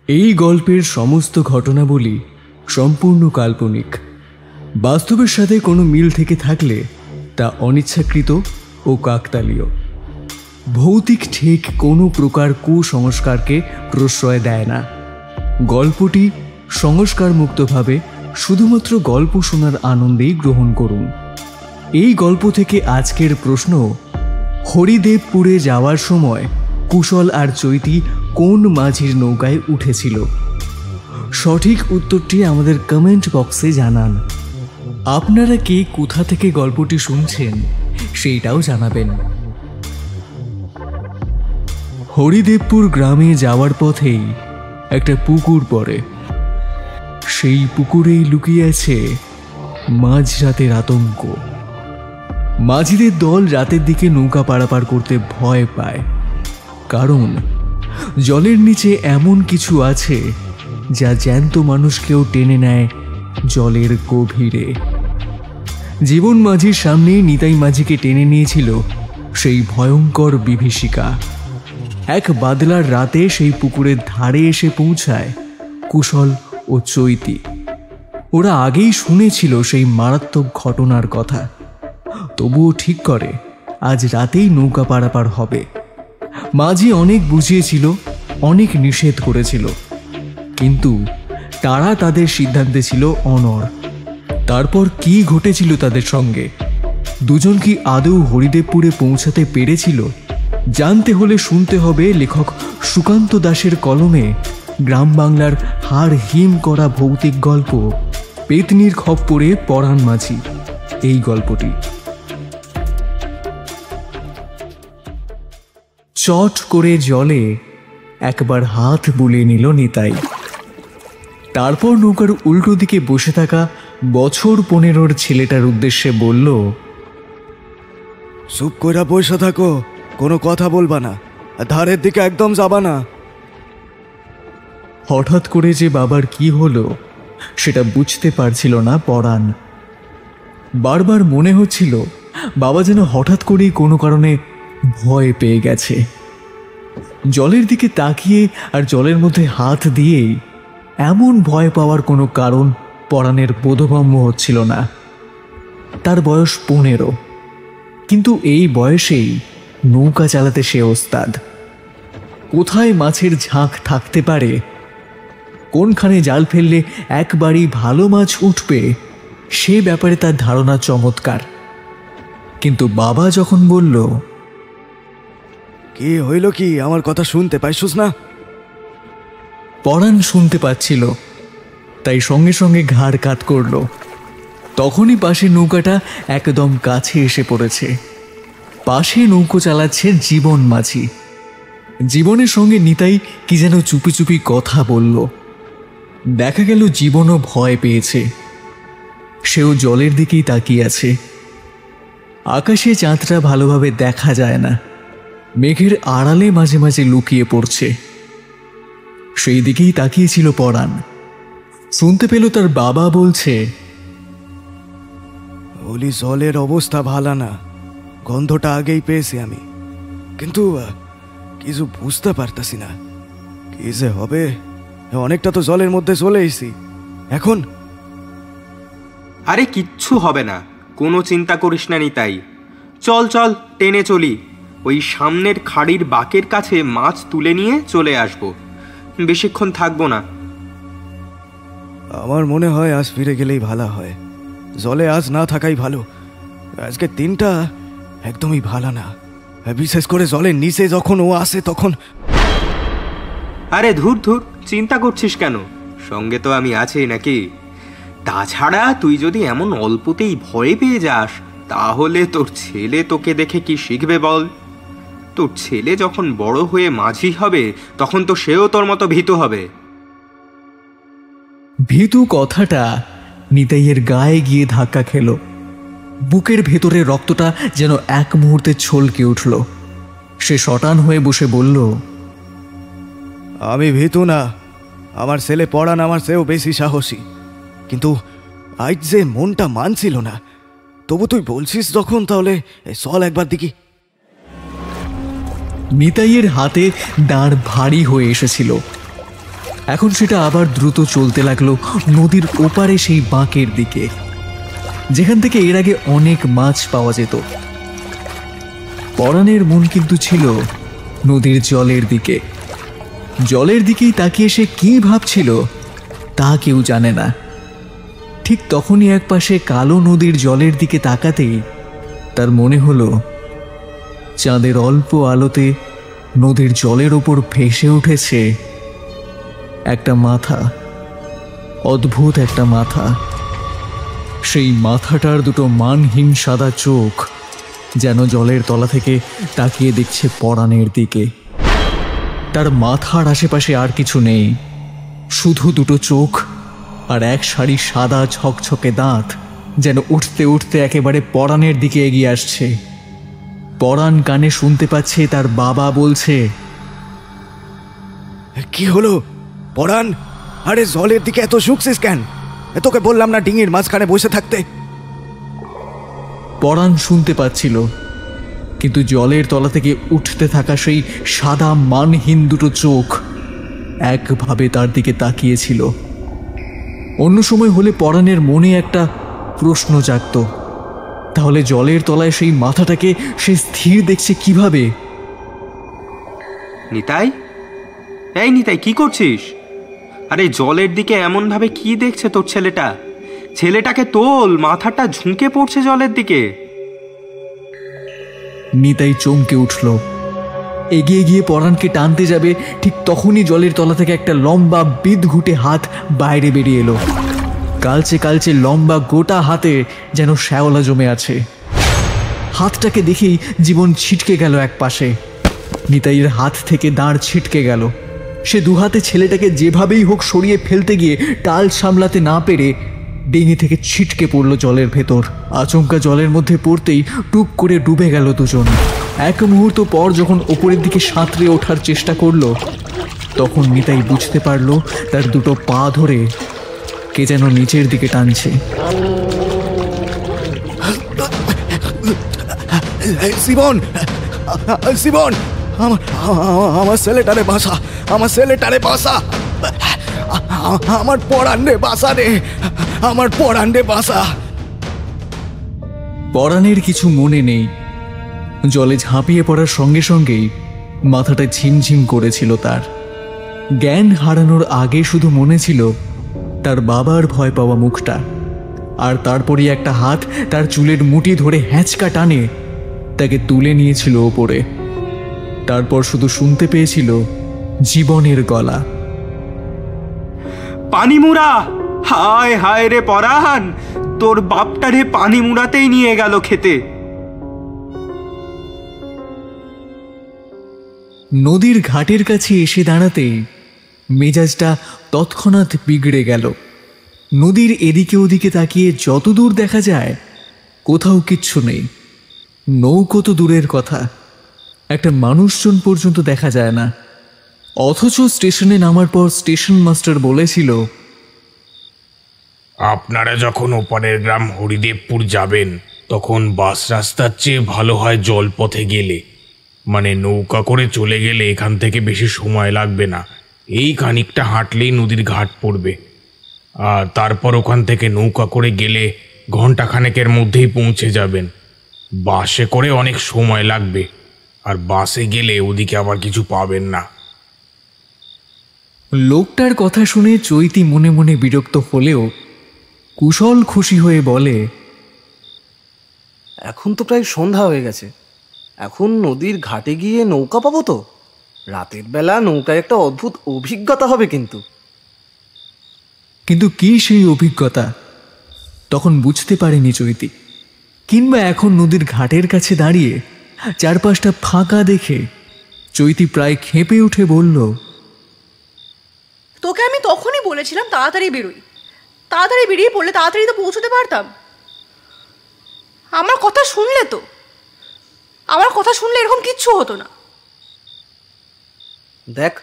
এই গল্পের সমস্ত ঘটনাবলী সম্পূর্ণ কাল্পনিক। বাস্তবের সাথে কোনো মিল থেকে থাকলে তা অনিচ্ছাকৃত ও কাকতালীয়। ভৌতিক ঠিক কোনো প্রকার কুসংস্কারকে প্রশ্রয় দেয় না। গল্পটি সংস্কারমুক্তভাবে শুধুমাত্র গল্প শোনার আনন্দেই গ্রহণ করুন। এই গল্প থেকে আজকের প্রশ্ন, হরিদেবপুরে যাওয়ার সময় কুশল আর চৈতি কোন মাঝির নৌকায় উঠেছিল? সঠিক উত্তরটি আমাদের কমেন্ট বক্সে জানান। আপনারা কে কোথা থেকে গল্পটি শুনছেন সেইটাও জানাবেন। হরিদেবপুর গ্রামে যাওয়ার পথেই একটা পুকুর পড়ে। সেই পুকুরেই লুকিয়ে আছে মাঝরাতের আতঙ্ক। মাঝিদের দল রাতের দিকে নৌকা পারাপার করতে ভয় পায়, কারণ জলের নিচে এমন কিছু আছে যা জ্যান্ত মানুষকেও টেনে নেয় জলের গভীরে। জীবন মাঝির সামনেই নিতাই মাঝিকে টেনে নিয়েছিল সেই ভয়ঙ্কর বিভীষিকা। এক বাদলার রাতে সেই পুকুরের ধারে এসে পৌঁছায় কুশল ও চৈতি। ওরা আগেই শুনেছিল সেই মারাত্মক ঘটনার কথা, তবুও ঠিক করে আজ রাতেই নৌকা পারাপার হবে। মাঝি অনেক বুঝিয়েছিল, অনেক নিষেধ করেছিল, কিন্তু তারা তাদের সিদ্ধান্তে ছিল অনড়। তারপর কি ঘটেছিল তাদের সঙ্গে? দুজন কি আদৌ হরিদেবপুরে পৌঁছাতে পেরেছিল? জানতে হলে শুনতে হবে লেখক সুকান্ত দাসের কলমে গ্রাম বাংলার হাড় হিম করা ভৌতিক গল্প পেতনির খপ্পরে পরাণ মাঝি, এই গল্পটি। চট করে জলে একবার হাত বুলিয়ে নিল নিতাই। তারপর নৌকার উল্টো দিকে বসে থাকা বছর 15 ছেলেটার উদ্দেশ্যে বলল, চুপ কইরা বসে থাকো, কোনো কথা বলবা না, ধারের দিকে একদম যাবা না। হঠাৎ করে যে বাবার কি হলো সেটা বুঝতে পারছিল না পরাণ। বারবার মনে হচ্ছিল বাবা যেন হঠাৎ করেই কোনো কারণে ভয় পেয়ে গেছে। জলের দিকে তাকিয়ে আর জলের মধ্যে হাত দিয়েই এমন ভয় পাওয়ার কোনো কারণ পরাণের বোধগম্য হচ্ছিল না। তার বয়স 15, কিন্তু এই বয়সেই নৌকা চালাতে সে ওস্তাদ। কোথায় মাছের ঝাঁক থাকতে পারে, কোনখানে জাল ফেললে একবারই ভালো মাছ উঠবে, সে ব্যাপারে তার ধারণা চমৎকার। কিন্তু বাবা যখন বলল, কি হইল কি, আমার কথা শুনতে পাইছস না? পরাণ শুনতে পাচ্ছিল, তাই সঙ্গে সঙ্গে ঘাড় কাত করল। তখনই পাশে নৌকাটা একদম কাছে এসে পড়েছে। পাশে নৌকো চালাচ্ছে জীবন মাঝি। জীবনের সঙ্গে নিতাই কি যেন চুপি চুপি কথা বলল। দেখা গেল জীবনও ভয় পেয়েছে, সেও জলের দিকেই তাকিয়ে আছে। আকাশে চাঁদটা ভালোভাবে দেখা যায় না, মেঘের আড়ালে মাঝে মাঝে লুকিয়ে পড়ছে। সেই দিকেই তাকিয়েছিল পরাণ। শুনতে পেল তার বাবা বলছে, ওলি জলের অবস্থা ভালো না, গন্ধটা আগেই পেয়েছি আমি, কিন্তু কিছু বুঝতে পারতাছি না কি যে হবে। অনেকটা তো জলের মধ্যে চলে এসেছি এখন। আরে কিচ্ছু হবে না, কোনো চিন্তা করিস না নিতাই। চল চল টেনে চলি, ওই সামনের খাড়ির বাঁকের কাছে মাছ তুলে নিয়ে চলে আসব। বেশিক্ষণ থাকবো না। আমার মনে হয় আজ ফিরে গেলেই ভালো হয়। জলে আজ না থাকাই ভালো। আজকে দিনটা একদমই ভালো না, বিশেষ করে জলের নিচে যখন ও আসে তখন। আরে ধুর ধুর, চিন্তা করছিস কেন? সঙ্গে তো আমি আছি নাকি? তাছাড়া তুই যদি এমন অল্পতেই ভয় পেয়ে যাস, তাহলে তোর ছেলে তোকে দেখে কি শিখবে বল? তোর ছেলে যখন বড় হয়ে মাঝি হবে, তখন তো সেও তোর মতো ভীতু হবে। ভীতু কথাটা নিতাইয়ের গায়ে গিয়ে ধাক্কা খেল। বুকের ভেতরে রক্তটা যেন এক মুহূর্তে ছলকে উঠল। সে শটান হয়ে বসে বলল, আমি ভীতু না, আমার ছেলে পরাণ আমার চেয়েও বেশি সাহসী। কিন্তু আজ যে মনটা মানছিল না, তবু তুই বলছিস যখন, তাহলে চল একবার দেখি। নিতাইয়ের হাতে দাঁড় ভারী হয়ে এসেছিল। এখন সেটা আবার দ্রুত চলতে লাগলো নদীর ওপারে সেই বাঁকের দিকে, যেখান থেকে এর আগে অনেক মাছ পাওয়া যেত। পরাণের মন কিন্তু ছিল নদীর জলের দিকে। জলের দিকেই তাকিয়ে সে কি ভাবছিল তা কেউ জানে না। ঠিক তখনই একপাশে কালো নদীর জলের দিকে তাকাতেই তার মনে হলো চাঁদের অল্প আলোতে নদীর জলের ওপর ভেসে উঠেছে একটা মাথা, অদ্ভুত একটা মাথা। সেই মাথাটার দুটো মানহীন সাদা চোখ যেন জলের তলা থেকে তাকিয়ে দেখছে পরাণের দিকে। তার মাথার আশেপাশে আর কিছু নেই, শুধু দুটো চোখ আর এক সারি সাদা ছকছকে দাঁত যেন উঠতে উঠতে একেবারে পরাণের দিকে এগিয়ে আসছে। পরাণ কানে শুনতে পাচ্ছে তার বাবা বলছে, কি হলো পরাণ? আরে জলের দিকে এত শুকছিস কেন? তোকে বললাম না ডিঙির মাঝখানে বসে থাকতে। পরাণ শুনতে পাচ্ছিল, কিন্তু জলের তলা থেকে উঠতে থাকা সেই সাদা মানহীন দুটো চোখ একভাবে তার দিকে তাকিয়েছিল। অন্য সময় হলে পরাণের মনে একটা প্রশ্ন জাগত, তাহলে জলের তলায় সেই মাথাটাকে সে স্থির দেখছে কিভাবে? নিতাই, এই নিতাই, কি করছিস? আরে জলের দিকে এমন ভাবে কি দেখছে তোর ছেলেটা? ছেলেটাকে তোল, মাথাটা ঝুঁকে পড়ছে জলের দিকে। নিতাই চমকে উঠল। এগিয়ে গিয়ে পরাণকে টানতে যাবে, ঠিক তখনই জলের তলা থেকে একটা লম্বা বিদঘুটে হাত বাইরে বেরিয়ে এলো। কালচে কালচে লম্বা গোটা হাতে যেন শ্যাওলা জমে আছে। হাতটাকে দেখেই জীবন ছিটকে গেল এক পাশে। নিতাইয়ের হাত থেকে দাঁড় ছিটকে গেল। সে দুহাতে ছেলেটাকে যেভাবেই হোক সরিয়ে ফেলতে গিয়ে টাল সামলাতে না পেরে ডিঙি থেকে ছিটকে পড়ল জলের ভেতর। আচমকা জলের মধ্যে পড়তেই টুক করে ডুবে গেল দুজন। এক মুহূর্ত পর যখন ওপরের দিকে সাঁতরে ওঠার চেষ্টা করলো, তখন নিতাই বুঝতে পারল তার দুটো পা ধরে কে যেন নিচের দিকে টানছে। জীবন, জীবন, আমার ছেলেটারে বাসা, আমার ছেলেটারে বাসা, আমার পরাণ রে বাসা রে, আমার পরাণ রে বাসা। পরাণের কিছু মনে নেই। জলে ঝাঁপিয়ে পড়ার সঙ্গে সঙ্গেই মাথাটা ঝিমঝিম করেছিল তার। জ্ঞান হারানোর আগে শুধু মনে ছিল তার বাবার ভয় পাওয়া মুখটা, আর তারপরই একটা হাত তার চুলের মুঠি ধরে হ্যাঁচকা টানে তাকে তুলে নিয়েছিল ওপরে। তারপর শুধু শুনতে পেয়েছিল জীবনের গলা, পানিমুড়া! হায় হায় রে পরাণ, তোর বাপটারে পানি মুড়াতেই নিয়ে গেল খেতে। নদীর ঘাটের কাছে এসে দাঁড়াতেই মেজাজটা তৎক্ষণাৎ বিগড়ে গেল। নদীর এদিকে ওদিকে তাকিয়ে যতদূর দেখা যায় কোথাও কিচ্ছু নেই। নৌকো তো দূরের কথা, একটা মানুষজন পর্যন্ত দেখা যায় না। অথচ স্টেশনে নামার পর স্টেশন মাস্টার বলেছিল, আপনারা যখন ওপারের গ্রাম হরিদেবপুর যাবেন তখন বাস রাস্তার চেয়ে ভালো হয় জলপথে গেলে, মানে নৌকা করে চলে গেলে এখান থেকে বেশি সময় লাগবে না। এই খানিকটা হাঁটলেই নদীর ঘাট পড়বে, আর তারপর ওখান থেকে নৌকা করে গেলে ঘন্টাখানেকের মধ্যেই পৌঁছে যাবেন। বাসে করে অনেক সময় লাগবে, আর বাসে গেলে ওদিকে আবার কিছু পাবেন না। লোকটার কথা শুনে চৈতি মনে মনে বিরক্ত হলেও কুশল খুশি হয়ে বলে, এখন তো প্রায় সন্ধ্যা হয়ে গেছে, এখন নদীর ঘাটে গিয়ে নৌকা পাবো তো? রাতের বেলা নৌকায় একটা অদ্ভুত অভিজ্ঞতা হবে। কিন্তু কি সেই অভিজ্ঞতা তখন বুঝতে পারেনি চৈতি। কিংবা এখন নদীর ঘাটের কাছে দাঁড়িয়ে চারপাশটা ফাঁকা দেখে চৈতি প্রায় ক্ষেপে উঠে বলল, তোকে আমি তখনই বলেছিলাম তাড়াতাড়ি বেরোই, তাড়াতাড়ি বেরিয়ে পড়লে তাড়াতাড়ি তো পৌঁছতে পারতাম। আমার কথা শুনলে তো? আমার কথা শুনলে এরকম কিচ্ছু হতো না। দেখ,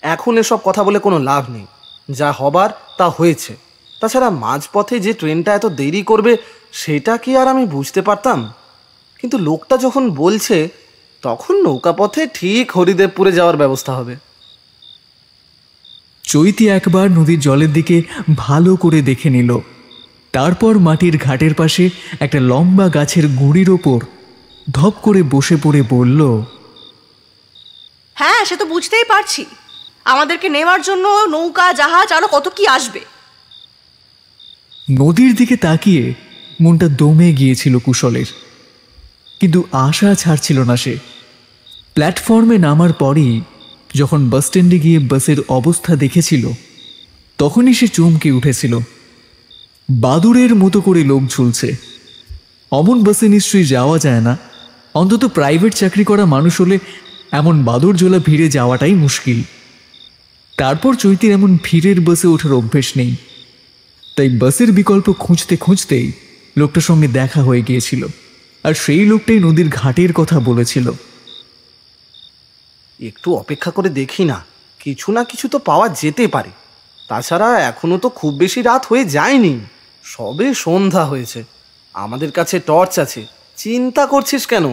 এখন এসব কথা বলে কোনো লাভ নেই, যা হবার তা হয়েছে। তাছাড়া মাঝপথে যে ট্রেনটা এত দেরি করবে সেটা কি আর আমি বুঝতে পারতাম? কিন্তু লোকটা যখন বলছে তখন নৌকা পথে ঠিক হরিদেবপুরে যাওয়ার ব্যবস্থা হবে। চৈতি একবার নদীর জলের দিকে ভালো করে দেখে নিল। তারপর মাটির ঘাটের পাশে একটা লম্বা গাছের গুঁড়ির ওপর ধপ করে বসে পড়ে বলল, হ্যাঁ, সে তো বুঝতেই পারছি। আমাদেরকে নেওয়ার জন্য নৌকা, জাহাজ, আরো কত কি আসবে। নদীর দিকে তাকিয়ে মনটা দমে গিয়েছিল কুশলের, কিন্তু আশা ছাড়ছিল না সে। প্ল্যাটফর্মে নামার পরই যখন বাস স্ট্যান্ডে গিয়ে বাসের অবস্থা দেখেছিল, তখনই সে চমকে উঠেছিল। বাদুড়ের মতো করে লোক ঝুলছে। অমন বাসে নিশ্চয়ই যাওয়া যায় না, অন্তত প্রাইভেট চাকরি করা মানুষ হলে এমন বাদুড় ঝোলা ভিড়ে যাওয়াটাই মুশকিল। তারপর চৈতির এমন ভিড়ের বাসে ওঠার অভ্যেস নেই, তাই বাসের বিকল্প খুঁজতে খুঁজতেই লোকটার সঙ্গে দেখা হয়ে গিয়েছিল, আর সেই লোকটাই নদীর ঘাটের কথা বলেছিল। একটু অপেক্ষা করে দেখি না, কিছু না কিছু তো পাওয়া যেতে পারে। তাছাড়া এখনো তো খুব বেশি রাত হয়ে যায়নি, সবে সন্ধ্যা হয়েছে। আমাদের কাছে টর্চ আছে, চিন্তা করছিস কেন?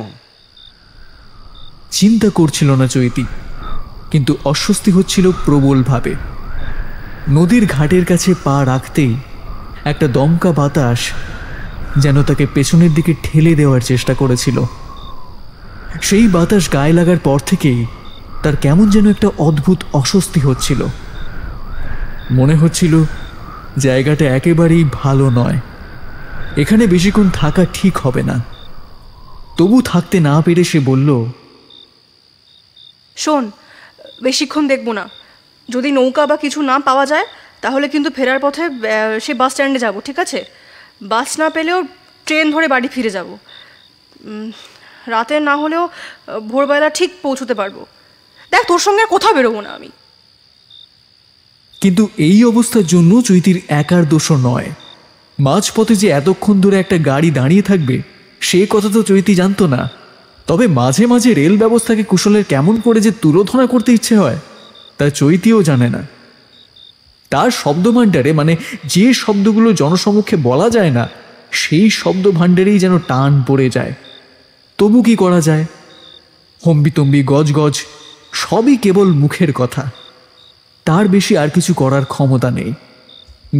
চিন্তা করছিল না চৈতি, কিন্তু অস্বস্তি হচ্ছিল প্রবলভাবে। নদীর ঘাটের কাছে পা রাখতেই একটা দমকা বাতাস যেন তাকে পেছনের দিকে ঠেলে দেওয়ার চেষ্টা করেছিল। সেই বাতাস গায়ে লাগার পর থেকেই তার কেমন যেন একটা অদ্ভুত অস্বস্তি হচ্ছিল। মনে হচ্ছিল জায়গাটা একেবারেই ভালো নয়, এখানে বেশিক্ষণ থাকা ঠিক হবে না। তবু থাকতে না পেরে সে বলল, শোন, বেশিক্ষণ দেখবো না। যদি নৌকা বা কিছু না পাওয়া যায় তাহলে কিন্তু ফেরার পথে সে বাস স্ট্যান্ডে যাব, ঠিক আছে? বাস না পেলেও ট্রেন ধরে বাড়ি ফিরে যাব। রাতে না হলেও ভোরবেলা ঠিক পৌঁছতে পারবো। দেখ, তোর সঙ্গে আর কোথাও বেরোবো না আমি। কিন্তু এই অবস্থার জন্য চৈতির একার দোষও নয়। মাঝপথে যে এতক্ষণ ধরে একটা গাড়ি দাঁড়িয়ে থাকবে সে কথা তো চৈতি জানতো না। তবে মাঝে মাঝে রেল ব্যবস্থাকে কুশলের কেমন করে যে তুলোধনা করতে ইচ্ছে হয় তা চৈতিও জানে না। তার শব্দ ভাণ্ডারে, মানে যে শব্দগুলো জনসমক্ষে বলা যায় না, সেই শব্দ ভাণ্ডারেই যেন টান পড়ে যায়। তবু কি করা যায়? হম্বিতম্বি, গজগজ সবই কেবল মুখের কথা, তার বেশি আর কিছু করার ক্ষমতা নেই।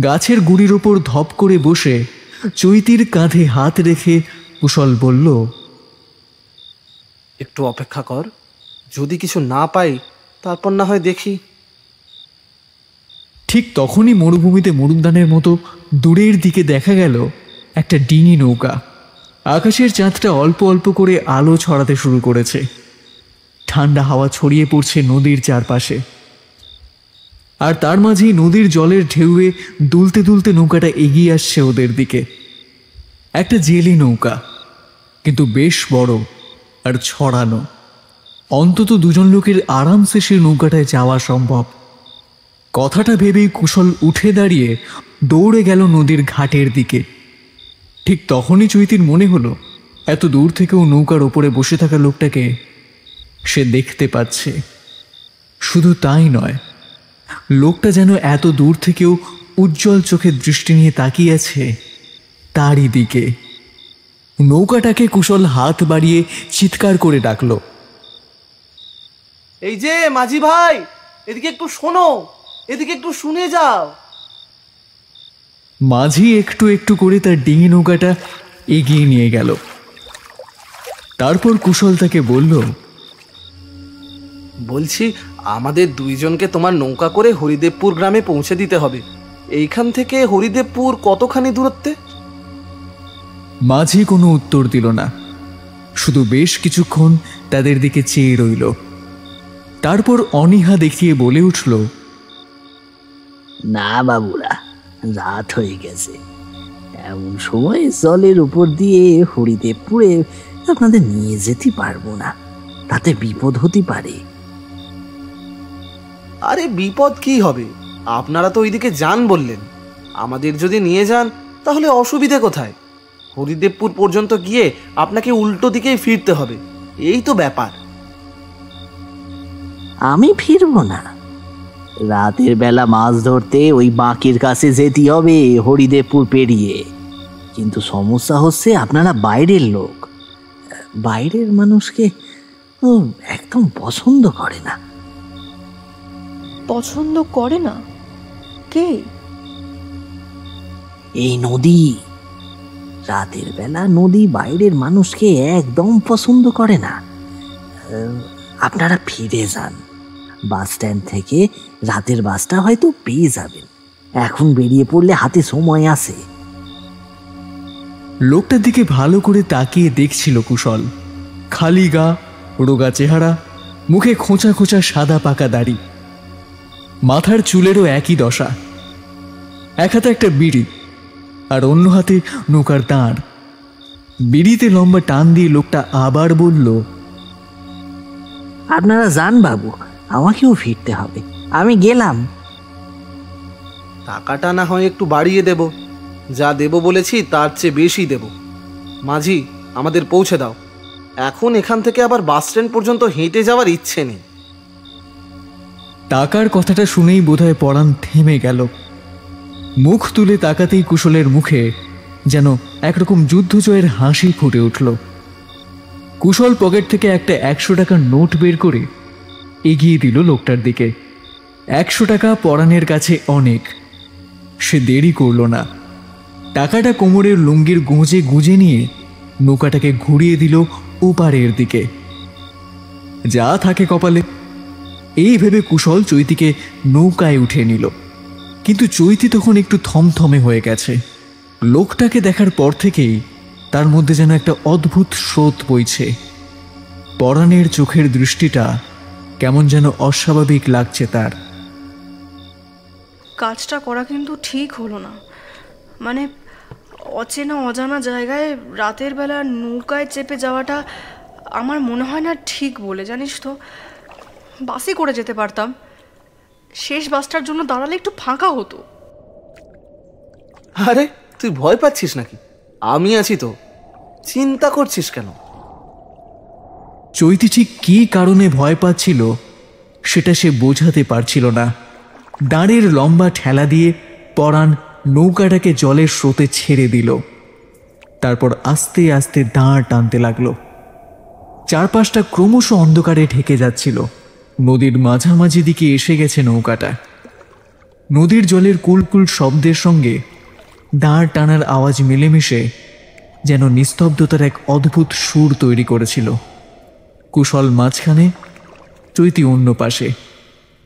গাছের গুঁড়ির ওপর ধপ করে বসে চৈতির কাঁধে হাত রেখে কুশল বলল, একটু অপেক্ষা কর, যদি কিছু না পাই তারপর না হয় দেখি। ঠিক তখনই মরুভূমিতে মরুদ্যানের মতো দূরের দিকে দেখা গেল একটা ডিঙি নৌকা। আকাশের চাঁদটা অল্প অল্প করে আলো ছড়াতে শুরু করেছে। ঠান্ডা হাওয়া ছড়িয়ে পড়ছে নদীর চারপাশে, আর তার মাঝেই নদীর জলের ঢেউয়ে দুলতে দুলতে নৌকাটা এগিয়ে আসছে ওদের দিকে। একটা জেলি নৌকা, কিন্তু বেশ বড় আর ছড়ানো। অন্তত দুজন লোকের আরামসে সে নৌকাটায় যাওয়া সম্ভব। কথাটা ভেবেই কুশল উঠে দাঁড়িয়ে দৌড়ে গেল নদীর ঘাটের দিকে। ঠিক তখনই চৈতির মনে হলো এত দূর থেকেও নৌকার ওপরে বসে থাকা লোকটাকে সে দেখতে পাচ্ছে। শুধু তাই নয়, লোকটা যেন এত দূর থেকেও উজ্জ্বল চোখের দৃষ্টি নিয়ে তাকিয়ে আছে তারই দিকে। নৌকাটাকে কুশল হাত বাড়িয়ে চিৎকার করে ডাকল, এই যে মাঝি ভাই, এদিকে একটু শোনো, এদিকে একটু শুনে যাও। মাঝি একটু একটু করে তার ডিঙি নৌকাটা এগিয়ে নিয়ে গেল। তারপর কুশল তাকে বলল, বলছি আমাদের দুইজনকে তোমার নৌকা করে হরিদেবপুর গ্রামে পৌঁছে দিতে হবে। এইখান থেকে হরিদেবপুর কতখানি দূরত্বে? মাঝি কোনো উত্তর দিল না, শুধু বেশ কিছুক্ষণ তাদের দিকে চেয়ে রইল। তারপর অনীহা দেখিয়ে বলে উঠল, না বাবুরা, রাত হয়ে গেছে। এমন সময় জলের উপর দিয়ে হরিদেবপুরে আপনাদের নিয়ে যেতে পারবো না, তাতে বিপদ হতে পারে। আরে বিপদ কি হবে? আপনারা তো ওইদিকে যান বললেন, আমাদের যদি নিয়ে যান তাহলে অসুবিধে কোথায়? হরিদেবপুর পর্যন্ত গিয়ে আপনাকে উল্টো দিকেই ফিরতে হবে, এই তো ব্যাপার। আমি ফিরবো না, রাতের বেলা মাছ ধরতে ওই বাঁকের কাছে যেতে হবে হরিদেবপুর পেরিয়ে। কিন্তু সমস্যা হচ্ছে আপনারা বাইরের লোক, বাইরের মানুষকে একদম পছন্দ করে না। পছন্দ করে না? কে? এই নদী। রাতের বেলা নদী বাইরের মানুষকে একদম পছন্দ করে না। আপনারা ফিরে যান। বাস স্ট্যান্ড থেকে রাতের বাসটা হয়তো পেয়ে যাবেন। এখন বেরিয়ে পড়লে হাতে সময় আছে। লোকটার দিকে ভালো করে তাকিয়ে দেখছিল কুশল। খালি গা, রোগা চেহারা, মুখে খোঁচা খোঁচা সাদা পাকা দাড়ি, মাথার চুলেরও একই দশা। এক হাতে একটা বিড়ি আর অন্য হাতে নৌকার দাঁড়। বিড়িতে লম্বা টান দিয়ে লোকটা আবার বলল, আপনারা যান বাবু, আমাকেও ফিরতে হবে। আমি গেলাম। টাকাটা না হয় একটু বাড়িয়ে দেব। যা দেব বলেছি তার চেয়ে বেশি দেব। মাঝি, আমাদের পৌঁছে দাও। এখন এখান থেকে আবার বাস স্ট্যান্ড পর্যন্ত হেঁটে যাওয়ার ইচ্ছে নেই। টাকার কথাটা শুনেই বোধহয় পরাণ থেমে গেল। মুখ তুলে তাকাতেই কুশলের মুখে যেন একরকম যুদ্ধজয়ের হাসি ফুটে উঠল। কুশল পকেট থেকে একটা 100 টাকার নোট বের করে এগিয়ে দিল লোকটার দিকে। 100 টাকা পরাণের কাছে অনেক। সে দেরি করল না। টাকাটা কোমরের লুঙ্গির গুঁজে গুঁজে নিয়ে নৌকাটাকে ঘুরিয়ে দিল ওপারের দিকে। যা থাকে কপালে, এই ভেবে কুশল চৈতিকে নৌকায় উঠে নিল। কিন্তু চৈতি তখন একটু থমথমে হয়ে গেছে। লোকটাকে দেখার পর থেকেই তার মধ্যে যেন একটা অদ্ভুত স্রোত বইছে। পরাণের চোখের দৃষ্টিটা কেমন যেন অস্বাভাবিক লাগছে তার। কাজটা করা কিন্তু ঠিক হলো না। মানে অচেনা অজানা জায়গায় রাতের বেলা নৌকায় চেপে যাওয়াটা আমার মনে হয় না ঠিক বলে, জানিস তো। বাসে করে যেতে পারতাম। শেষ বাসটার জন্য দাঁড়ালে একটু ফাঁকা হতো। আরে তুই ভয় পাচ্ছিস নাকি? আমি আছি তো, চিন্তা করছিস কেন? চৈতি ঠিক কী কারণে ভয় পাচ্ছিল সেটা সে বোঝাতে পারছিল না। দাঁড়ের লম্বা ঠেলা দিয়ে পরাণ নৌকাটাকে জলের স্রোতে ছেড়ে দিল। তারপর আস্তে আস্তে দাঁড় টানতে লাগলো। চারপাশটা ক্রমশ অন্ধকারে ঢেকে যাচ্ছিল। নদীর মাঝামাঝি দিকে এসে গেছে নৌকাটা। নদীর জলের কুলকুল শব্দের সঙ্গে দাঁড় টানার আওয়াজ মিলেমিশে যেন নিস্তব্ধতার এক অদ্ভুত সুর তৈরি করেছিল। কুশল মাঝখানে, চৈতি অন্য পাশে।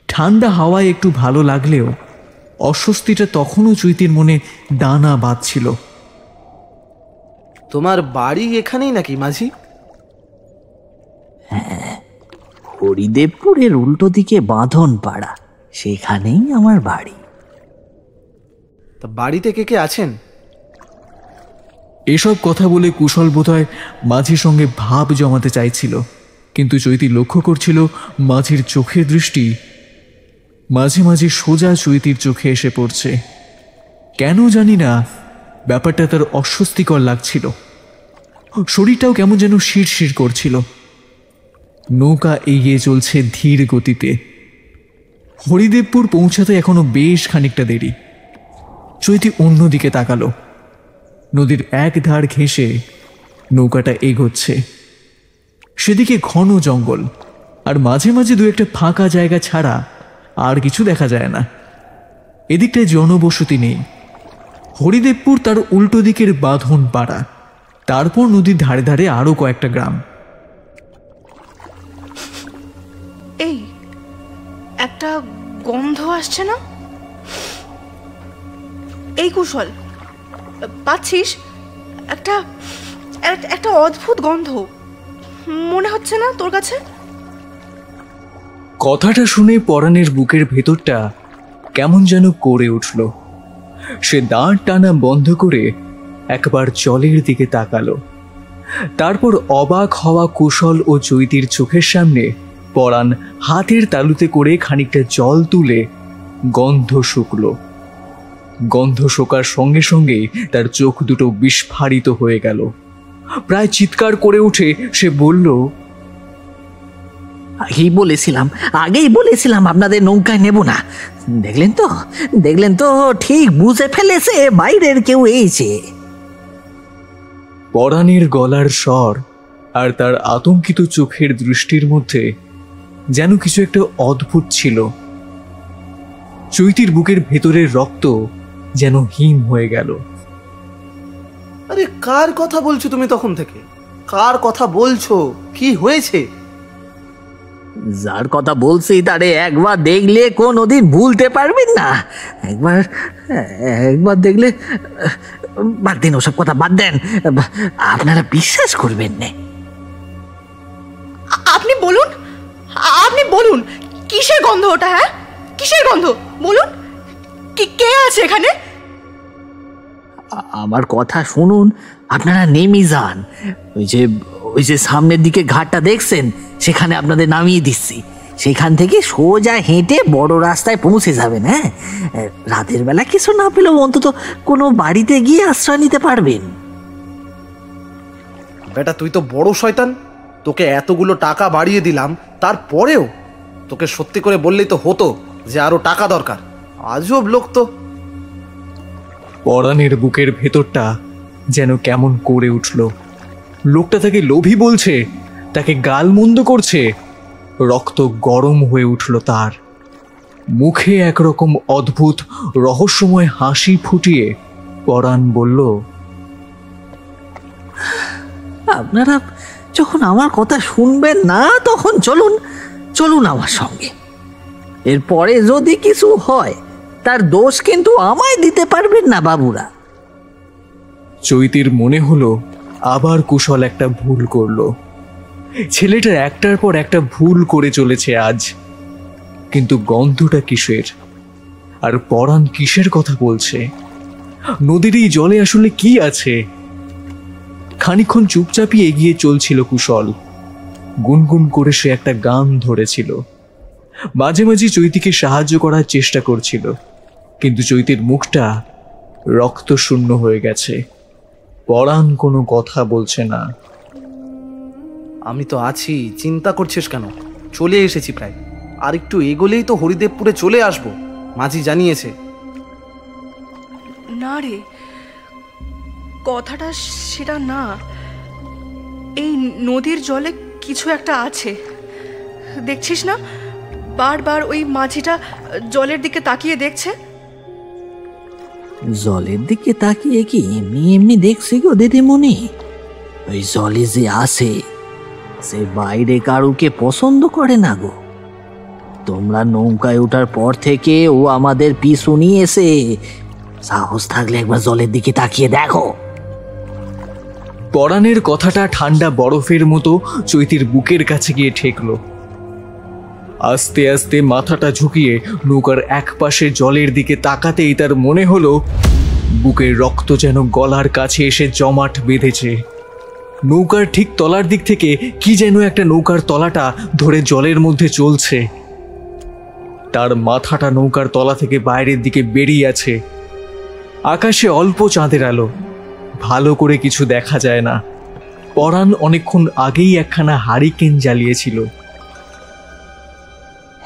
ঠান্ডা হাওয়ায় একটু ভালো লাগলেও অস্বস্তিটা তখনও চৈতির মনে দানা বাঁধছিল। তোমার বাড়ি এখানেই নাকি মাঝি? হরিদেবপুরের উল্টো দিকে বাঁধন পাড়া, সেখানেই আমার বাড়ি। তা বাড়িতে কে কে আছেন? এসব কথা বলে কুশল বোধহয় মাঝির সঙ্গে ভাব জমাতে চাইছিল, কিন্তু চৈতি লক্ষ্য করছিল মাঝির চোখের দৃষ্টি মাঝে মাঝে সোজা চৈতির চোখে এসে পড়ছে। কেন জানি না ব্যাপারটা তার অস্বস্তিকর লাগছিল। শরীরটাও কেমন যেন শিরশির করছিল। নৌকা এগিয়ে চলছে ধীর গতিতে। হরিদেবপুর পৌঁছাতে এখনো বেশ খানিকটা দেরি। চৈতি অন্যদিকে তাকালো। নদীর এক ধার ঘেঁষে নৌকাটা এগোচ্ছে। সেদিকে ঘন জঙ্গল, আর মাঝে মাঝে দু একটা ফাঁকা জায়গা ছাড়া আর কিছু দেখা যায় না। এদিকটায় জনবসতি নেই। হরিদেবপুর তার উল্টো দিকের বাঁধন পাড়া, তারপর নদীর ধারে ধারে আরো কয়েকটা গ্রাম। এই একটা গন্ধ আসছে না? এই কুশল, পাচ্ছিস? একটা একটা অদ্ভুত গন্ধ মনে হচ্ছে না তোর কাছে? কথাটা শুনে পরাণের বুকের ভেতরটা কেমন যেন করে উঠল। সে দাঁড় টানা বন্ধ করে একবার জলের দিকে তাকালো। তারপর অবাক হওয়া কুশল ও চৈতির চোখের সামনে পরাণ হাতের তালুতে করে খানিকটা জল তুলে গন্ধ শুকল। গন্ধ শোকার সঙ্গে সঙ্গে তার চোখ দুটো বিস্ফারিত হয়ে গেল। প্রায় চিৎকার করে উঠে সে বলল, আগেই বলেছিলাম আপনাদের নৌকায় নেব না। দেখলেন তো ঠিক বুঝে ফেলেছে বাইরের কেউ এসে। পরাণের গলার স্বর আর তার আতঙ্কিত চোখের দৃষ্টির মধ্যে যেন কিছু একটা অদ্ভুত ছিল। চৈতির বুকের ভেতরের রক্ত যেন হিম হয়ে গেল। আরে কার কথা বলছো তুমি তখন থেকে? কার কথা বলছো? কি হয়েছে? যার কথা বলছি তারে একবার দেখলে কোনোদিন ভুলতে পারবেন না। একবার দেখলে, বাদ দিন ওসব কথা, বাদ দেন, আপনারা বিশ্বাস করবেন না। আপনি বলুন, আপনি বলুন, কিসের গন্ধ ওটা? হ্যাঁ, কিসের গন্ধ বলুন? কে আছে এখানে? আমার কথা শুনুন, আপনারা নেমে যান। ওই যে সামনের দিকে ঘাটটা দেখছেন, সেখানে আপনাদের নামিয়ে দিচ্ছি। সেখান থেকে সোজা হেঁটে বড় রাস্তায় পৌঁছে যাবেন। হ্যাঁ, রাতের বেলা কিছু না পেলেও অন্তত কোনো বাড়িতে গিয়ে আশ্রয় নিতে পারবেন। বেটা তুই তো বড় শয়তান। তোকে এতগুলো টাকা বাড়িয়ে দিলাম, তারপরেও তোকে সত্যি করে বললেই তো হতো যে আরো টাকা দরকার। আজব লোক তো। পরাণের বুকের ভেতরটা যেন কেমন করে উঠল। লোকটা তাকে লোভী বলছে, তাকে গালমন্দ করছে। রক্ত গরম হয়ে উঠল তার মুখে। একরকম অদ্ভুত রহস্যময় হাসি ফুটিয়ে পরাণ বলল, আপনারা যখন আমার কথা শুনবেন না, তখন চলুন আমার সঙ্গে। এরপরে যদি কিছু হয় তার দোষ কিন্তু আমায় দিতে পারবেন না বাবুরা। চৈতির মনে হলো আবার কুশল একটা ভুল করলো। ছেলেটা একটার পর একটা ভুল করে চলেছে আজ, কিন্তু গন্ধটা কিসের? আর পরাণ কিসের কথা বলছে? নদীর এই জলে আসলে কি আছে? খানিকক্ষণ চুপচাপই এগিয়ে চলছিল কুশল। গুনগুন করে সে একটা গান ধরেছিল। মাঝে মাঝে চৈতিকে সাহায্য করার চেষ্টা করছিল, কিন্তু চৈতির মুখটা রক্তশূন্য হয়ে গেছে। পরাণ কোনো কথা বলছে না। আমি তো আছি, চিন্তা করছিস কেন? চলে এসেছি প্রায়। আর একটু এগোলেই তো হরিদেবপুরে চলে আসবো, মাঝি জানিয়েছে। না রে, কথাটা সেটা না। এই নদীর জলে কিছু একটা আছে, দেখছিস না? বারবার ওই মাঝিটা জলের দিকে তাকিয়ে দেখছে। জলের দিকে তাকিয়ে কি এমনি এমনি দেখছি গো দিদিমণি? ওই জলে যে আসে, সে বাইরে কারুকে পছন্দ করে না গো। তোমরা নৌকায় ওঠার পর থেকে ও আমাদের পিছু নিয়ে এসে, সাহস থাকলে একবার জলের দিকে তাকিয়ে দেখো। পরাণের কথাটা ঠান্ডা বরফের মতো চৈতির বুকের কাছে গিয়ে ঠেকলো। আস্তে আস্তে মাথাটা ঝুঁকিয়ে নৌকার এক পাশে জলের দিকে তাকাতেই তার মনে হলো বুকের রক্ত যেন গলার কাছে এসে জমাট বেঁধেছে। নৌকার ঠিক তলার দিক থেকে কি যেন একটা নৌকার তলাটা ধরে জলের মধ্যে চলছে। তার মাথাটা নৌকার তলা থেকে বাইরের দিকে বেরিয়ে আছে। আকাশে অল্প চাঁদের আলো, ভালো করে কিছু দেখা যায় না। পরাণ অনেকক্ষণ আগেই একখানা হারিকেন জ্বালিয়েছিল।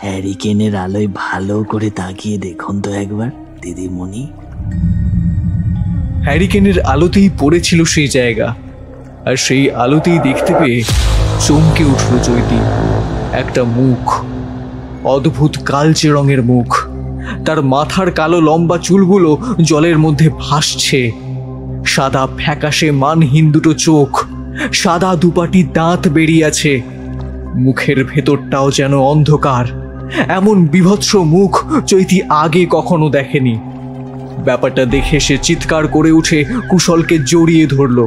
হ্যারিকেনের আলোয় ভালো করে তাকিয়ে দেখুন তো একবার দিদিমণি। হ্যারিকেনের আলোতেই পড়েছিল সেই জায়গা, আর সেই আলোতেই দেখতে পেয়ে চমকে উঠল চৈতি। একটা মুখ, অদ্ভুত কালচে রঙের মুখ। তার মাথার কালো লম্বা চুলগুলো জলের মধ্যে ভাসছে। সাদা ফ্যাকাশে মানহীন দুটো চোখ, সাদা দুপাটি দাঁত বেরিয়ে আছে। মুখের ভেতরটাও যেন অন্ধকার। এমন বিভৎস মুখ চৈতি আগে কখনো দেখেনি। ব্যাপারটা দেখে সে চিৎকার করে উঠে কুশলকে জড়িয়ে ধরল।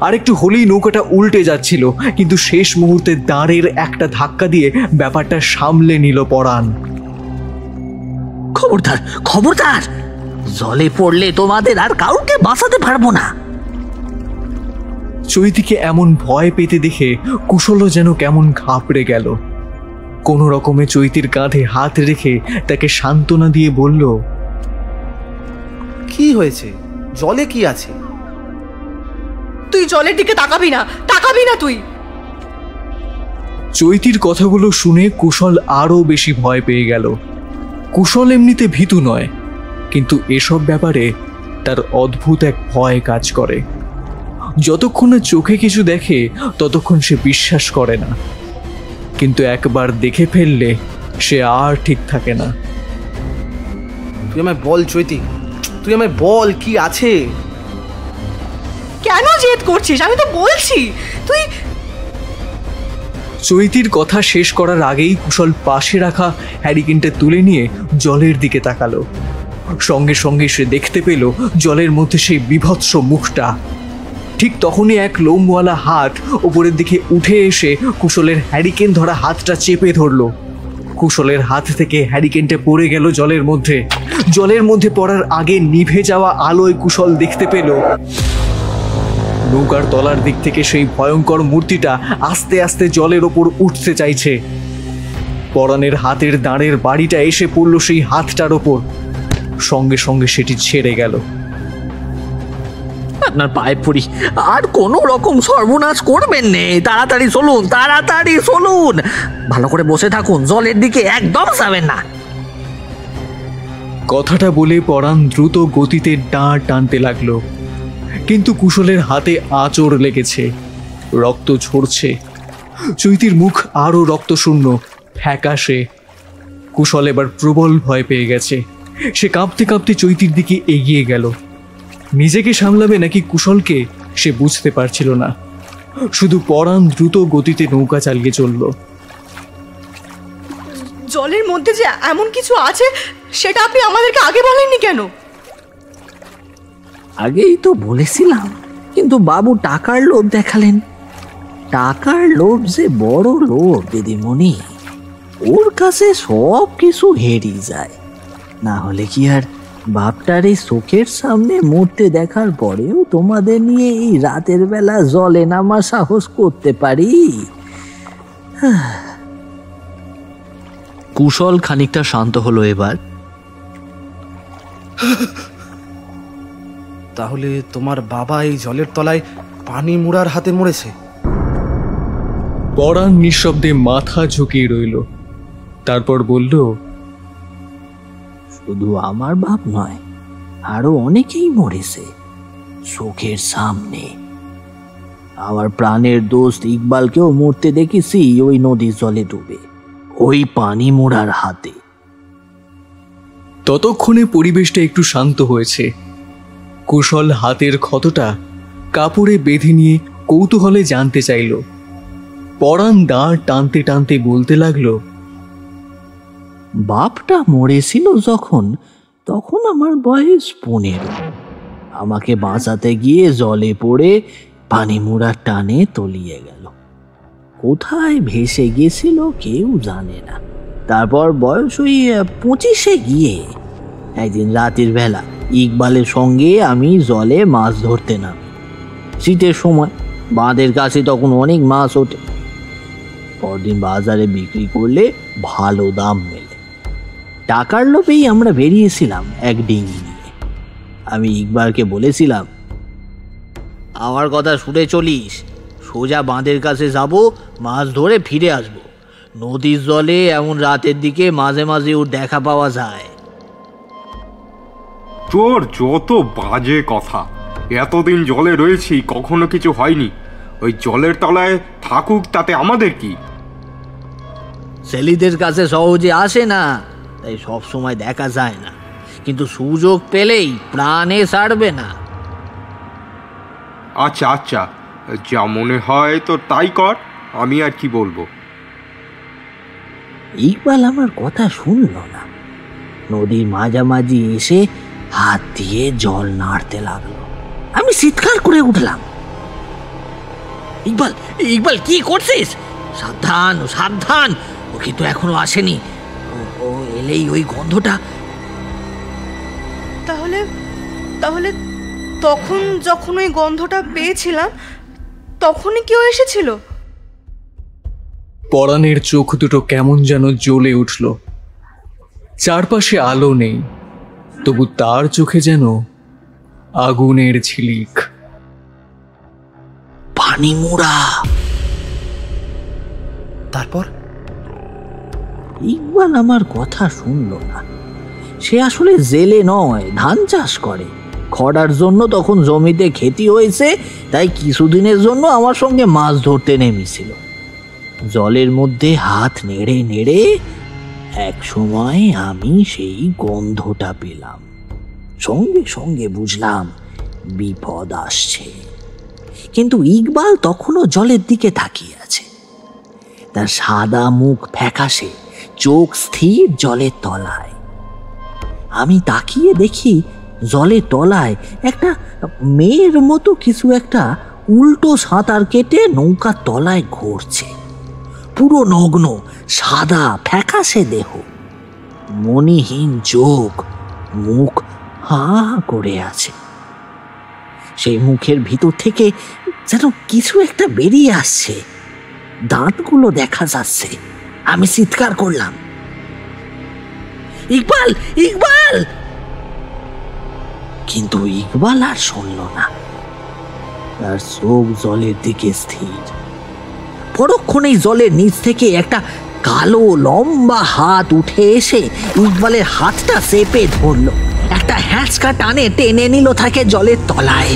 আরেকটু হলেই নৌকাটা উল্টে যাচ্ছিল, কিন্তু শেষ মুহূর্তে দাঁড়ের একটা ধাক্কা দিয়ে ব্যাপারটা সামলে নিল পরাণ। খবরদার, খবরদার! জলে পড়লে তোমাদের আর কাউকে বাঁচাতে পারবো না। চৈতিকে এমন ভয় পেতে দেখে কুশলও যেন কেমন ঘাবড়ে গেল। কোনো রকমে চৈতির কাঁধে হাত রেখে তাকে সান্ত্বনা দিয়ে বলল, কি হয়েছে? জলে কি আছে? তুই জলের দিকে তাকাবি না, তাকাবি না তুই। চৈতির কথাগুলো শুনে কুশল আরো বেশি ভয় পেয়ে গেল। কুশল এমনিতে ভীতু নয়, কিন্তু এসব ব্যাপারে তার অদ্ভুত এক ভয় কাজ করে। যতক্ষণ না চোখে কিছু দেখে ততক্ষণ সে বিশ্বাস করে না, কিন্তু একবার দেখে ফেললে সে আর ঠিক থাকে না। তুই আমায় বল চৈতি, তুই আমায় বল কি আছে। কেন জেদ করছিস? আমি তো বলছি তুই। চৈতির কথা শেষ করার আগেই কুশল পাশে রাখা হ্যারিকেনটা তুলে নিয়ে জলের দিকে তাকালো। সঙ্গে সঙ্গে সে দেখতে পেল জলের মধ্যে সেই বীভৎস মুখটা। ঠিক তখনই এক লোমওয়ালা হাত ওপরের দিকে উঠে এসে কুশলের হ্যারিকেন ধরা হাতটা চেপে ধরল। কুশলের হাত থেকে হ্যারিকেনটা পড়ে গেল জলের মধ্যে। জলের মধ্যে পড়ার আগে নিভে যাওয়া আলোয় কুশল দেখতে পেল নৌকার তলার দিক থেকে সেই ভয়ঙ্কর মূর্তিটা আস্তে আস্তে জলের ওপর উঠতে চাইছে। পরাণের হাতের দাঁড়ের বাড়িটা এসে পড়ল সেই হাতটার ওপর। সঙ্গে সঙ্গে সেটি ছেড়ে গেল। আপনার পায়ে পড়ি, আর কোনো রকম সর্বনাশ করবেন নে। তাড়াতাড়ি চলুন, তাড়াতাড়ি চলুন। ভালো করে বসে থাকুন, জলের দিকে একদম যাবেন না। কথাটা বলে পরাণ দ্রুত গতিতে ডাঁড় টানতে লাগলো, কিন্তু কুশলের হাতে আঁচড় লেগেছে, রক্ত ঝরছে। চৈতির মুখ আরো রক্তশূন্য, ফ্যাকাশে। কুশল এবার প্রবল ভয় পেয়ে গেছে। সে কাঁপতে কাঁপতে চৈতির দিকে এগিয়ে গেল। নিজেকে সামলাবে নাকি কুশলকে সে বুঝতে পারছিল না। শুধু পরাণ দ্রুত গতিতে নৌকা চালিয়ে চলল। জলের মধ্যে যে এমন কিছু আছে সেটা আপনি আমাদেরকে আগে বলেননি কেন? আগেই তো বলেছিলাম, কিন্তু বাবু টাকার লোভ দেখালেন। টাকার লোভ যে বড় লোভ দিদিমণি, ওর কাছে সব কিছু হেরিয়ে যায়। না হলে কি আর বাপটার এই চোখের সামনে মরতে দেখার পরেও তোমাদের নিয়ে এই রাতের বেলা জলে নামার সাহস করতে পারি? কুশল খানিকটা শান্ত হলো এবার। তাহলে তোমার বাবা এই জলের তলায় পানি মুড়ার হাতে মরেছে? পরাণ নিঃশব্দে মাথা ঝুঁকিয়ে রইল। তারপর বলল, শুধু আমার বাপ নয়, আরো অনেকেই মরেছে চোখের সামনে। আমার প্রাণের দোস্ত ইকবালকেও মরতে দেখেছি ওই নদীর জলে ডুবে, ওই পানি মোড়ার হাতে। ততক্ষণে পরিবেশটা একটু শান্ত হয়েছে। কুশল হাতের ক্ষতটা কাপড়ে বেঁধে নিয়ে কৌতূহলে জানতে চাইল। পরাণ দাঁড় টানতে টানতে বলতে লাগলো, বাপটা মরেছিল যখন, তখন আমার বয়স 15। আমাকে বাঁচাতে গিয়ে জলে পড়ে পানি মুড়ার টানে তলিয়ে গেল। কোথায় ভেসে গেছিল কেউ জানে না। তারপর বয়স ওই 25-এ গিয়ে একদিন রাতের বেলা ইকবালের সঙ্গে আমি জলে মাছ ধরতে নামি। শীতের সময় বাঁধের কাছে তখন অনেক মাছ ওঠে। পরদিন বাজারে বিক্রি করলে ভালো দাম মেলে। টাকার লোভেই আমরা বেরিয়েছিলাম এক ডিঙি নিয়ে। আমি ইকবালকে বলেছিলাম, আমার কথা শুনে চলিস, সোজা বাঁধের কাছে যাব, মাছ ধরে ফিরে আসব। নদীর জলে এমন রাতের দিকে মাঝে মাঝে ওর দেখা পাওয়া যায়। তোর যত বাজে কথা! এতদিন জলে রয়েছি, কখনো কিছু হয়নি। ওই জলের তলায় থাকুক, তাতে আমাদের কি? ছেলেদের কাছে সহজে আসে না, তাই সব সময় দেখা যায় না, কিন্তু সুযোগ পেলেই প্রাণে ছাড়বে না। আচ্ছা আচ্ছা, যা মনে হয় তো তাই কর, আমি আর কি বলবো। ইকবাল আমার কথা শুনল না। নদীর মাঝামাঝি এসে হাত দিয়ে জল নাড়তে লাগলো। আমি চিৎকার করে উঠলাম, ইকবাল, ইকবাল কি করছিস? সাবধান সাবধান, ও কিন্তু এখনো আসেনি। ও এলেই ওই গন্ধটা। তাহলে তাহলে তখন যখন ওই গন্ধটা পেয়েছিলাম তখনই কেউ এসেছিল? পরাণের চোখ দুটো কেমন যেন জ্বলে উঠল। চারপাশে আলো নেই, তবু তার চোখে যেন আগুনের ঝিলিক। পানি মোড়া। তারপর ইকবাল আমার কথা শুনল না। সে আসলে জেলে নয়, ধান চাষ করে। খরার জন্য তখন জমিতে ক্ষতি হয়েছে, তাই কিছুদিনের জন্য আমার সঙ্গে মাছ ধরতে নেমেছিল। জলের মধ্যে হাত নেড়ে নেড়ে এক সময় আমি সেই গন্ধটা পেলাম, সঙ্গে সঙ্গে বুঝলাম বিপদ আসছে। কিন্তু ইকবাল তখনও জলের দিকে তাকিয়ে আছে। তার সাদা মুখ ফ্যাকাশে, চোখ স্থির জলের তলায়। আমি তাকিয়ে দেখি জলের তলায় একটা মেয়ের মতো কিছু একটা উল্টো সাঁতার কেটে নৌকার তলায় ঘুরছে। পুরো নগ্ন, সাদা ফ্যাকাশে দেহ, মণিহীন চোখ, মুখ হা করে আছে। সেই মুখের ভিতর থেকে যেন কিছু একটা বেরিয়ে আসছে, দাঁতগুলো দেখা যাচ্ছে। আমি চিৎকার করলাম, ইকবাল, ইকবাল! কিন্তু ইকবাল আর শুনল না। তার চোখ জলের দিকে স্থির। পরক্ষণেই জলের নিচ থেকে একটা কালো লম্বা হাত উঠে এসে ইকবালের হাতটা চেপে ধরল, একটা হ্যাঁচকা টানে টেনে নিল তাকে জলের তলায়।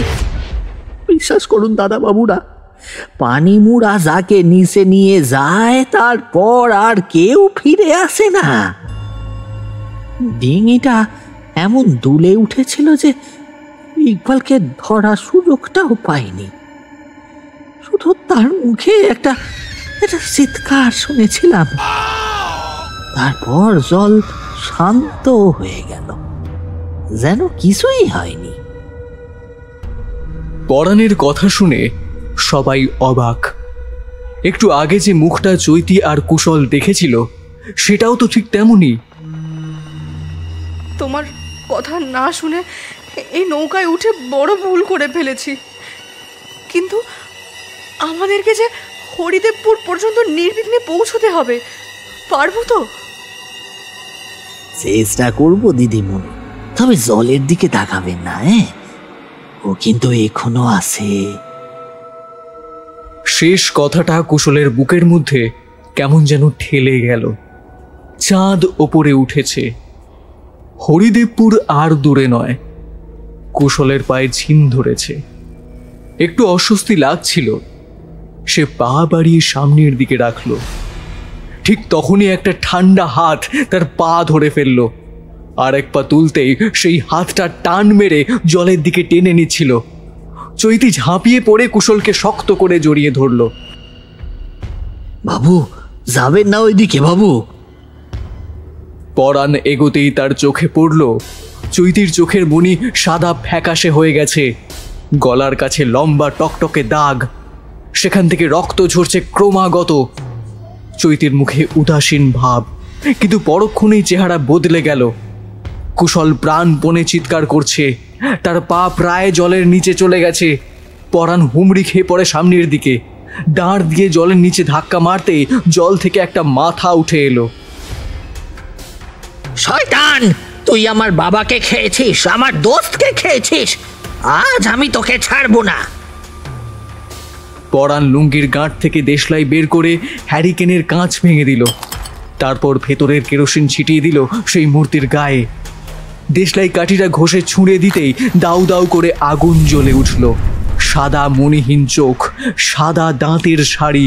বিশ্বাস করুন দাদা বাবুরা, পানি মুড়া যাকে নিচে নিয়ে যায় তারপর আর কেউ ফিরে আসে না। ডিঙিটা এমন দুলে উঠেছিল যে ইকবালকে ধরার সুযোগটাও পাইনি। শুধু তার মুখে একটা চিৎকার শুনেছিলাম। তারপর জল শান্ত হয়ে গেল, যেন কিছুই হয়নি। পরাণের কথা শুনে সবাই অবাক। একটু আগে যে মুখটা চৈতি আর কুশল দেখেছিল সেটাও তো ঠিক তেমনই। তোমার কথা না শুনে এই নৌকায় উঠে বড় ভুল করে ফেলেছি, কিন্তু আমাদেরকে যে হরিদেবপুর পর্যন্ত নির্বিঘ্নে পৌঁছতে হবে, পারবো তো? চেষ্টা করবো দিদিমণি, তবে জলের দিকে তাকাবেন না। ও কিন্তু এখনো আছে। শেষ কথাটা কুশলের বুকের মধ্যে কেমন যেন ঠেলে গেল। চাঁদ ওপরে উঠেছে, হরিদেবপুর আর দূরে নয়। কুশলের পায়ে ঝিম ধরেছে, একটু অস্বস্তি লাগছিল। সে পা বাড়িয়ে সামনের দিকে রাখল। ঠিক তখনই একটা ঠান্ডা হাত তার পা ধরে ফেলল। আর এক পা তুলতেই সেই হাতটা টান মেরে জলের দিকে টেনে নিচ্ছিল। চৈতি ঝাঁপিয়ে পড়ে কুশলকে শক্ত করে জড়িয়ে ধরল। বাবু, যাবেন না ওইদিকে বাবু। পরাণ এগোতেই তার চোখে পড়ল চৈতির চোখের মণি সাদা ফ্যাকাশে হয়ে গেছে, গলার কাছে লম্বা টকটকে দাগ, সেখান থেকে রক্ত ঝরছে ক্রমাগত। চৈতির মুখে উদাসীন ভাব, কিন্তু পরক্ষণেই চেহারা বদলে গেল। কুশল প্রাণপণে চিৎকার করছে, তার পা প্রায় জলের নিচে চলে গেছে। পরাণ হুমড়ি খেয়ে পড়ে সামনের দিকে, দাঁড় দিয়ে জলের নিচে ধাক্কা মারতেই জল থেকে একটা মাথা উঠে এলো। শয়তান, তুই আমার বাবাকে খেয়েছিস, আমার দোস্তকে খেয়েছিস, আজ আমি তোকে ছাড়বো না। পরাণ লুঙ্গির গাঁট থেকে দেশলাই বের করে হ্যারিকেনের কাঁচ ভেঙে দিল। তারপর ভেতরের কেরোসিন ছিটিয়ে দিল সেই মূর্তির গায়ে। দেশলাই কাঠিটা ঘষে ছুঁড়ে দিতেই দাউ দাউ করে আগুন জ্বলে উঠল। সাদা মণিহীন চোখ, সাদা দাঁতের শাড়ি,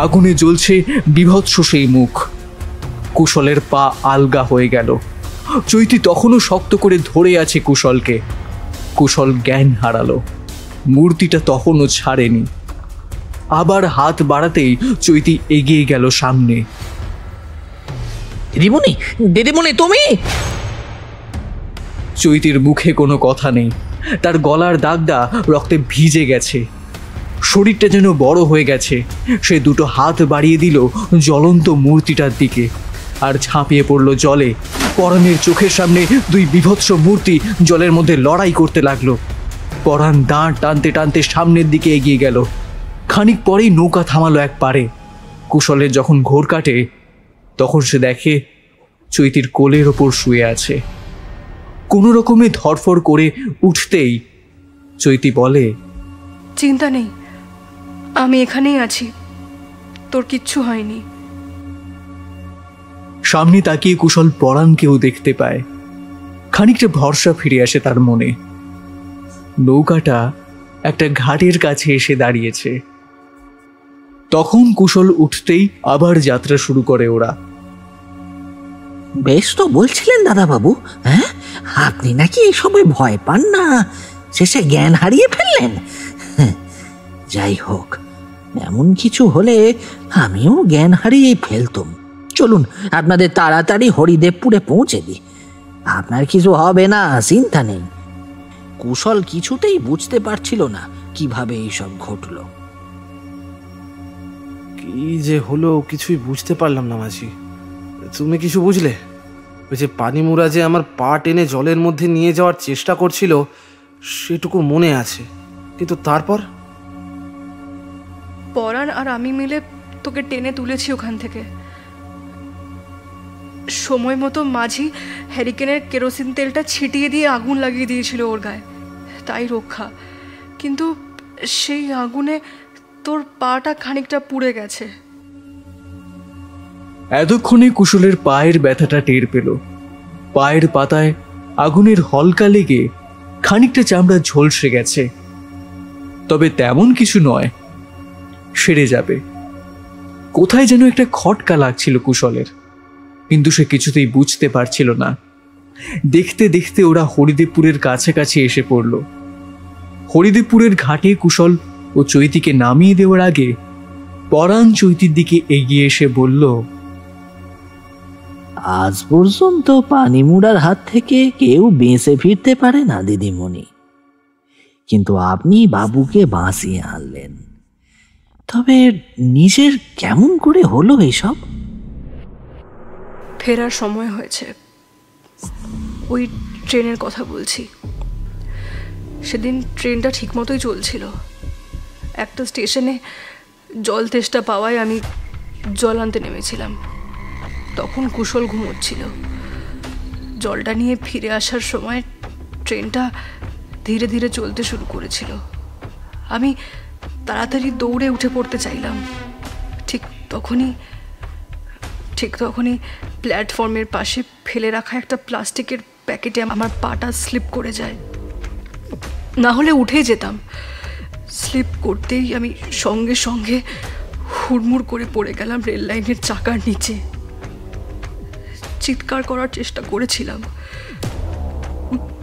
আগুনে জ্বলছে বিভৎস সেই মুখ। কুশলের পা আলগা হয়ে গেল। চৈতি তখনও শক্ত করে ধরে আছে কুশলকে। কুশল জ্ঞান হারালো, মূর্তিটা তখনও ছাড়েনি। আবার হাত বাড়াতেই চৈতি এগিয়ে গেল সামনে। দিদিমণি, দিদিমণি তুমি! চৈতির মুখে কোনো কথা নেই, তার গলার দাগটা রক্তে ভিজে গেছে, শরীরটা যেন বড় হয়ে গেছে। সে দুটো হাত বাড়িয়ে দিল জ্বলন্ত মূর্তিটার দিকে আর ঝাঁপিয়ে পড়ল জলে। পরাণের চোখের সামনে দুই বিভৎস মূর্তি জলের মধ্যে লড়াই করতে লাগলো। পরাণ দাঁড় টানতে টানতে সামনের দিকে এগিয়ে গেল। খানিক পরেই নৌকা থামালো এক পারে। কুশলের যখন ঘোর কাটে তখন সে দেখে চৈতির কোলের ওপর শুয়ে আছে। কোনো রকমে ধরফর করে উঠতেই চৈতি বলে, চিন্তা নেই, আমি এখানেই আছি, তোর কিচ্ছু হয়নি। সামনে তাকিয়ে কুশল পরাণকেও দেখতে পায়। খানিকটা ভরসা ফিরে আসে তার মনে। নৌকাটা একটা ঘাটের কাছে এসে দাঁড়িয়েছে। তখন কুশল উঠতেই আবার যাত্রা শুরু করে ওরা। বেশ তো বলছিলেন দাদাবাবু, হ্যাঁ আপনি নাকি এসবে ভয় পান না, শেষে জ্ঞান হারিয়ে ফেললেন। যাই হোক, এমন কিছু হলে আমিও জ্ঞান হারিয়ে ফেলতুম। চলুন আপনাদের তাড়াতাড়ি হরিদেবপুরে পৌঁছে দিই। আপনার কিছু হবে না, চিন্তা নেই। কুশল কিছুতেই বুঝতে পারছিল না কিভাবে এইসব ঘটলো। কি যে হলো কিছুই বুঝতে পারলাম না মাঝি। তুমি কিছু বুঝলে? ওই যে পানিমুরা যে আমার পা টেনে জলের মধ্যে নিয়ে যাওয়ার চেষ্টা করছিল সেটুকু মনে আছে, কিন্তু তারপর পরাণ আর আমি মিলে তোকে টেনে তুলেছি ওখান থেকে। সময় মতো মাঝি হ্যারিকেনের কেরোসিন তেলটা ছিটিয়ে দিয়ে আগুন লাগিয়ে দিয়েছিল ওর গায়ে, তাই রক্ষা। কিন্তু সেই আগুনে তোর পাটা খানিকটা পুড়ে গেছে। এতক্ষণে কুশলের পায়ের ব্যথাটা টের পেল। পায়ের পাতায় আগুনের হলকা লেগে খানিকটা চামড়া ঝলসে গেছে, তবে তেমন কিছু নয়, সেরে যাবে। কোথায় যেন একটা খটকা লাগছিল কুশলের, কিন্তু সে কিছুতেই বুঝতে পারছিল না। দেখতে দেখতে ওরা হরিদেবপুরের কাছাকাছি এসে পড়ল। হরিদেবপুরের ঘাটে কুশল ও চৈতিকে নামিয়ে দেওয়ার আগে পরাণ চৈতির দিকে এগিয়ে এসে বলল, আজ পর্যন্ত পানিমুড়ার হাত থেকে কেউ বেঁচে ফিরতে পারে না দিদিমণি, কিন্তু আপনি বাবুকে বাঁচিয়ে আনলেন। তবে নিজের কেমন করে হলো এসব? ফেরার সময় হয়েছে, ওই ট্রেনের কথা বলছি। সেদিন ট্রেনটা ঠিক মতোই চলছিল। একটা স্টেশনে জল তেষ্টা পাওয়ায় আমি জল আনতে নেমেছিলাম। তখন কুশল ঘুমোচ্ছিল। জলটা নিয়ে ফিরে আসার সময় ট্রেনটা ধীরে ধীরে চলতে শুরু করেছিল। আমি তাড়াতাড়ি দৌড়ে উঠে পড়তে চাইলাম। ঠিক তখনই প্ল্যাটফর্মের পাশে ফেলে রাখা একটা প্লাস্টিকের প্যাকেটে আমার পাটা স্লিপ করে যায়। না হলে উঠেই যেতাম। স্লিপ করতেই আমি সঙ্গে সঙ্গে হুড়মুড় করে পড়ে গেলাম রেল লাইনের চাকার নিচে। চিৎকার করার চেষ্টা করেছিলাম,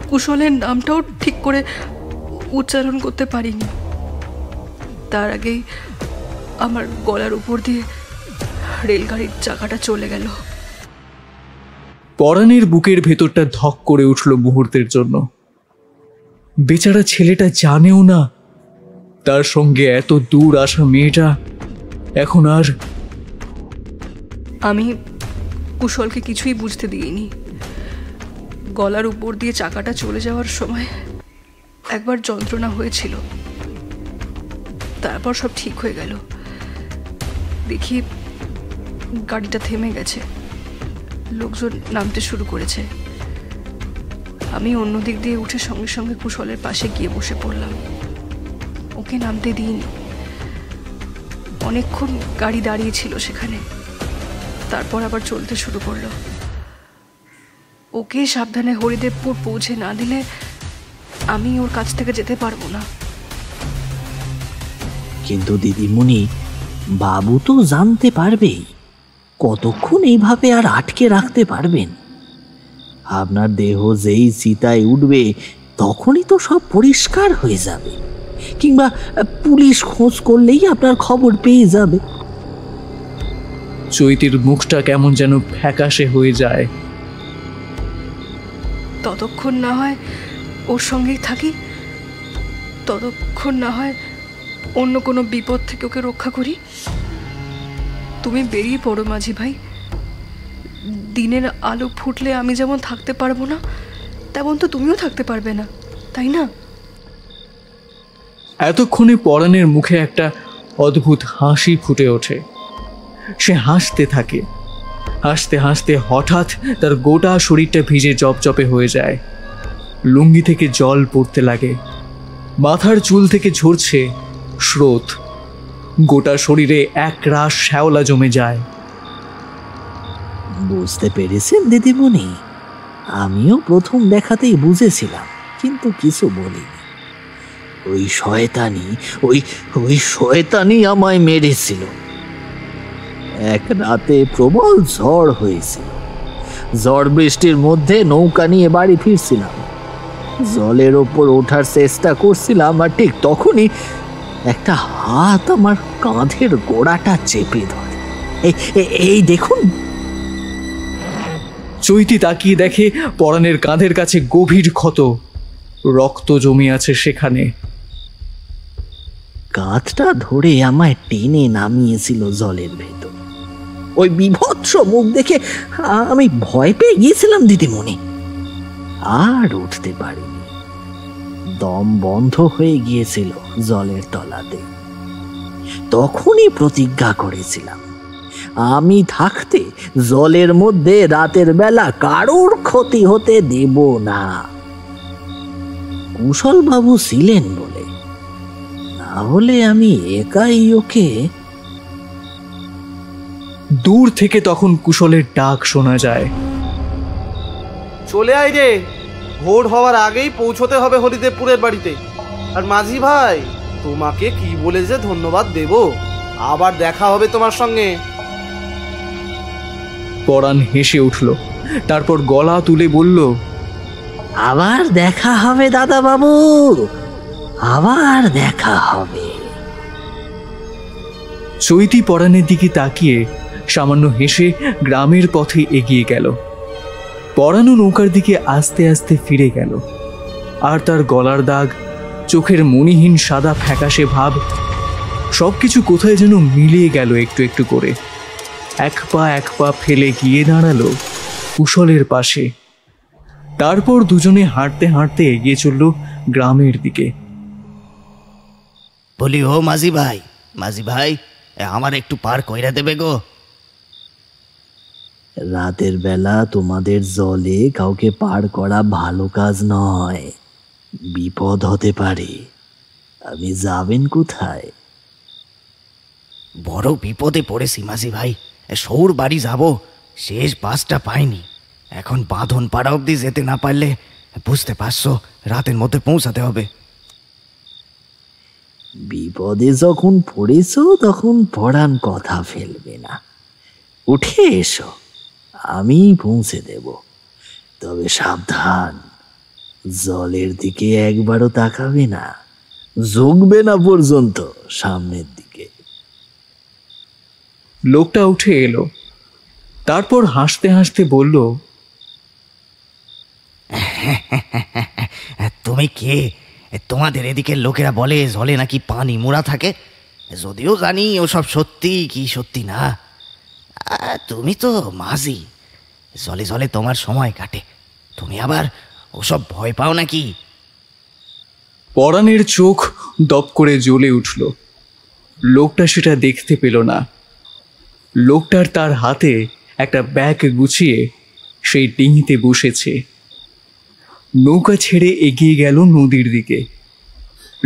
কুশলের নামটাও ঠিক করে উচ্চারণ করতে পারিনি। তার আগেই আমার গলার উপর দিয়ে রেলগাড়ির চাকাটা চলে গেল। পরাণের বুকের ভেতরটা ধক করে উঠল মুহূর্তের জন্য। বেচারা ছেলেটা জানেও না তার সঙ্গে এত দূর আসা মেয়েটা এখন আর। আমি কুশলকে কিছুই বুঝতে দিইনি। গলার উপর দিয়ে চাকাটা চলে যাওয়ার সময় একবার যন্ত্রণা হয়েছিল, তারপর সব ঠিক হয়ে গেল। দেখি গাড়িটা থেমে গেছে, লোকজন নামতে শুরু করেছে। আমি অন্য দিক দিয়ে উঠে সঙ্গে সঙ্গে কুশলের পাশে গিয়ে বসে পড়লাম। ওকে নামতে দিইনি। অনেকক্ষণ গাড়ি দাঁড়িয়েছিল সেখানে, তারপর আবার চলতে শুরু করলো। ওকে সাবধানে হরিদেবপুর পৌঁছে না দিলে আমি ওর কাছ থেকে যেতে পারবো না। কিন্তু দিদিমণি, বাবু তো জানতে পারবেই, কতক্ষণ এইভাবে আর আটকে রাখতে পারবেন? আপনার দেহ যেই চিতায় উঠবে তখনই তো সব পরিষ্কার হয়ে যাবে, কিংবা পুলিশ খোঁজ করলেই আপনার খবর পেয়ে যাবে। চৈতির মুখটা কেমন যেন ফ্যাকাশে হয়ে যায়। ততক্ষণ না হয় ওর সঙ্গেই থাকি, ততক্ষণ না হয় অন্য কোনো বিপদ থেকে ওকে রক্ষা করি। তুমি বেরিয়ে পড়ো মাঝি ভাই। দিনের আলো ফুটলে আমি যেমন থাকতে পারবো না, তেমন তো তুমিও থাকতে পারবে না, তাই না? এতক্ষণে পরাণের মুখে একটা অদ্ভুত হাসি ফুটে ওঠে। সে হাসতে থাকে। হাসতে হাসতে হঠাৎ তার গোটা শরীরটা ভিজে জপজপে হয়ে যায়। লুঙ্গি থেকে জল পড়তে লাগে, মাথার চুল থেকে ঝরছে স্রোত, গোটা শরীরে এক রাশ শ্যাওলা জমে যায়। বুঝতে পেরেছেন দিদিমণি? আমিও প্রথম দেখাতেই বুঝেছিলাম, কিন্তু কিছু বলিনি। ওই শয়তানি আমায় মেরেছিল। এক রাতে প্রবল ঝড় হয়েছিল, ঝড় বৃষ্টির মধ্যে নৌকা নিয়ে বাড়ি ফিরছিলাম। জলের ওপর ওঠার চেষ্টা করছিলাম, আর ঠিক তখনই একটা হাত আমার কাঁধের গোড়াটা চেপে ধরে। এই দেখুন। চৈতি তাকিয়ে দেখে পরাণের কাঁধের কাছে গভীর ক্ষত, রক্ত জমে আছে সেখানে। কাঁধটা ধরে আমায় টেনে নামিয়েছিল জলের ভেতর। ওই বিভৎস মুখ দেখে আমি ভয় পেয়ে গিয়েছিলাম দিদিমণি, আর উঠতে পারিনি। দম বন্ধ হয়ে গিয়েছিল জলের তলাতে। তখনই প্রতিজ্ঞা করেছিলাম, আমি থাকতে জলের মধ্যে রাতের বেলা কারোর ক্ষতি হতে দেব না। কুশলবাবু ছিলেন বলে, না হলে আমি একাই ওকে। দূর থেকে তখন কুশলের ডাক শোনা যায়। চলে আয় রে, ভোর হওয়ার আগেই পৌঁছতে হবে হরিদেবপুরের বাড়িতে। আর মাঝি ভাই, তোমাকে কি বলে যে ধন্যবাদ দেব, আবার দেখা হবে তোমার সঙ্গে। পরাণ হেসে উঠল, তারপর গলা তুলে বলল, আবার দেখা হবে দাদা বাবু, আবার দেখা হবে। চৈতি পরাণের দিকে তাকিয়ে সামান্য হেসে গ্রামের পথে এগিয়ে গেল। পরাণও নৌকার দিকে আস্তে আস্তে ফিরে গেল, আর তার গলার দাগ, চোখের মণিহীন সাদা ফ্যাকাশে ভাব, সবকিছু কোথায় যেন মিলিয়ে গেল একটু একটু করে। এক পা ফেলে গিয়ে দাঁড়ালো কুশলের পাশে। তারপর দুজনে হাঁটতে হাঁটতে এগিয়ে চলল গ্রামের দিকে। বলি, ও মাঝি ভাই, মাঝি ভাই, আমার একটু পার কইরা দেবে গো? রাতের বেলা তোমাদের জলে কাউকে পার করা ভালো কাজ নয়, বিপদ হতে পারে। আপনি যাবেন কোথায়? বড় বিপদে পড়েছি মাঝি ভাই, সৌর বাড়ি যাব, শেষ বাসটা পাইনি। এখন বাঁধন পাড়া অব্দি যেতে না পারলে বুঝতে পারছো রাতের মধ্যে পৌঁছাতে হবে। বিপদে যখন পড়েছ তখন পড়ান কথা ফেলবে না, উঠে এসো, আমি পৌঁছে দেব। তবে সাবধান, জলের দিকে একবারও তাকাবে না, ঝুঁকবে না পর্যন্ত সামনের দিকে। লোকটা উঠে এলো, তারপর হাসতে হাসতে বলল, তুমি কে? তোমাদের এদিকে লোকেরা বলে জলে নাকি পানি মোড়া থাকে, যদিও জানি ওসব সত্যি কি সত্যি না। তুমি তো মাঝি, জলে জলে তোমার সময় কাটে, তুমি আবার ওসব ভয় পাও নাকি? পরাণের চোখ দপ করে জ্বলে উঠল। লোকটা সেটা দেখতে পেল না। লোকটার তার হাতে একটা ব্যাগ গুছিয়ে সেই ডিঙিতে বসেছে। নৌকা ছেড়ে এগিয়ে গেল নদীর দিকে।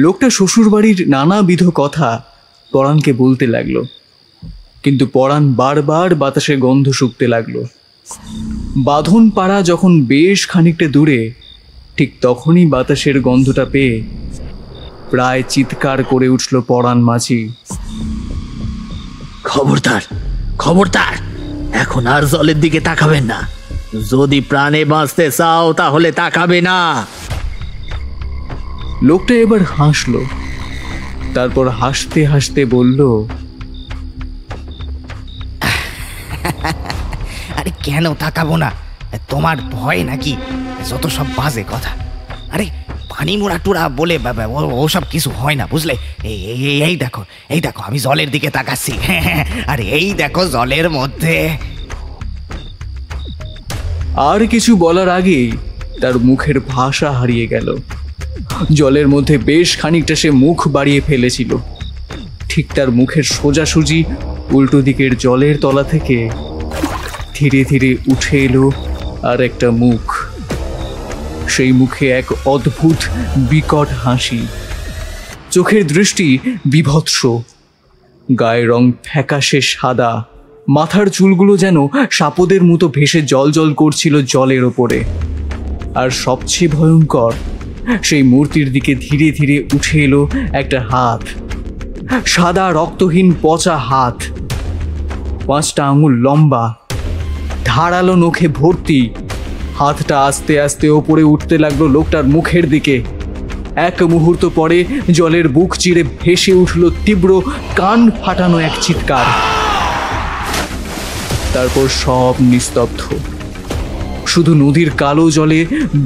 লোকটা শ্বশুরবাড়ির নানাবিধ কথা পরাণকে বলতে লাগলো, কিন্তু পরাণ বারবার বাতাসে গন্ধ শুকতে লাগলো। বাঁধন পাড়া যখন বেশ খানিকটা দূরে, ঠিক তখনই বাতাসের গন্ধটা পেয়ে প্রায় চিৎকার করে উঠল পরাণ মাঝি। খবরদার, খবরদার, এখন আর জলের দিকে তাকাবেন না। যদি প্রাণে বাঁচতে চাও তাহলে তাকাবে না। লোকটা এবার হাসলো, তারপর হাসতে হাসতে বলল, আরে কেন তাকাবো না? তোমার ভয় নাকি? যত সব বাজে কথা। আরে পানি মোড়া টুরা বলে ওসব কিছু হয় না, বুঝলে? এই দেখো, এই দেখো, আমি জলের দিকে তাকাচ্ছি। আরে এই দেখো জলের মধ্যে। আর কিছু বলার আগেই তার মুখের ভাষা হারিয়ে গেল। জলের মধ্যে বেশ খানিকটা সে মুখ বাড়িয়ে ফেলেছিল। ঠিক তার মুখের সোজাসুজি উল্টো দিকের জলের তলা থেকে ধীরে ধীরে উঠে এলো আর একটা মুখ। সেই মুখে এক অদ্ভুত বিকট হাসি, চোখের দৃষ্টি বিভৎস, গায়ের রং ফ্যাকাশে সাদা, মাথার চুলগুলো যেন সাপদের মতো ভেসে জল জল করছিল জলের ওপরে। আর সবচেয়ে ভয়ঙ্কর, সেই মূর্তির দিকে ধীরে ধীরে উঠে এলো একটা হাত, সাদা রক্তহীন পচা হাত, 5টা আঙুল লম্বা, ধারালো নখে ভর্তি। হাতটা আস্তে আস্তে ওপরে উঠতে লাগলো লোকটার মুখের দিকে। এক মুহূর্ত পরে জলের বুক চিরে ভেসে উঠল তীব্র কান ফাটানো এক চিৎকার। তারপর সব নিস্তব্ধ, শুধু নদীর কালো জলে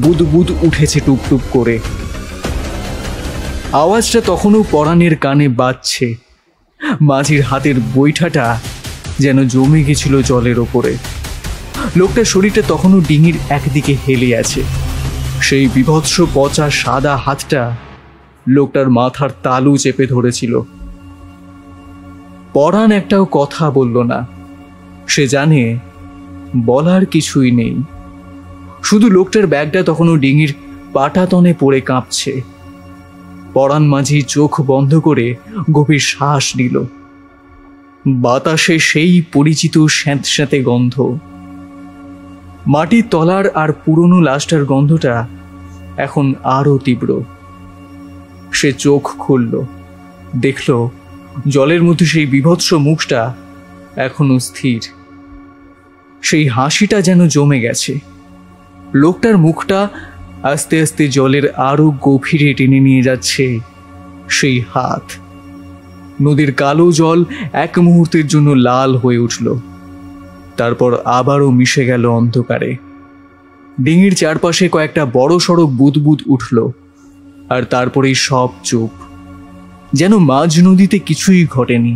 বুদবুদ উঠেছে টুপটুপ করে। আওয়াজটা তখনও পরাণের কানে বাজছে। মাঝির হাতের বৈঠাটা যেন জমে গেছিল জলের ওপরে। লোকটার শরীরটা তখনও ডিঙির একদিকে হেলে আছে। সেই বিভৎস পচা সাদা হাতটা লোকটার মাথার তালু চেপে ধরেছিল। পরাণ একটাও কথা বলল না। সে জানে বলার কিছুই নেই। শুধু লোকটার ব্যাগটা তখনও ডিঙির পাটাতনে পড়ে কাঁপছে। পরাণ মাঝি চোখ বন্ধ করে গভীর শ্বাস নিল। বাতাসে সেই পরিচিত স্যাঁতস্যাঁতে গন্ধ। মাটির তলার আর পুরনো লাশটার গন্ধটা এখন আরো তীব্র। সে চোখ খুলল, দেখল জলের মধ্যে সেই বিভৎস মুখটা এখনো স্থির। সেই হাসিটা যেন জমে গেছে। লোকটার মুখটা আস্তে আস্তে জলের আরো গভীরে টেনে নিয়ে যাচ্ছে সেই হাত। নদীর কালো জল এক মুহূর্তের জন্য লাল হয়ে উঠল, তারপর আবারও মিশে গেল অন্ধকারে। ডিঙির চারপাশে কয়েকটা বড় সড়ো বুদবুদ উঠল, আর তারপরেই সব চুপ, যেন মাঝ নদীতে কিছুই ঘটেনি।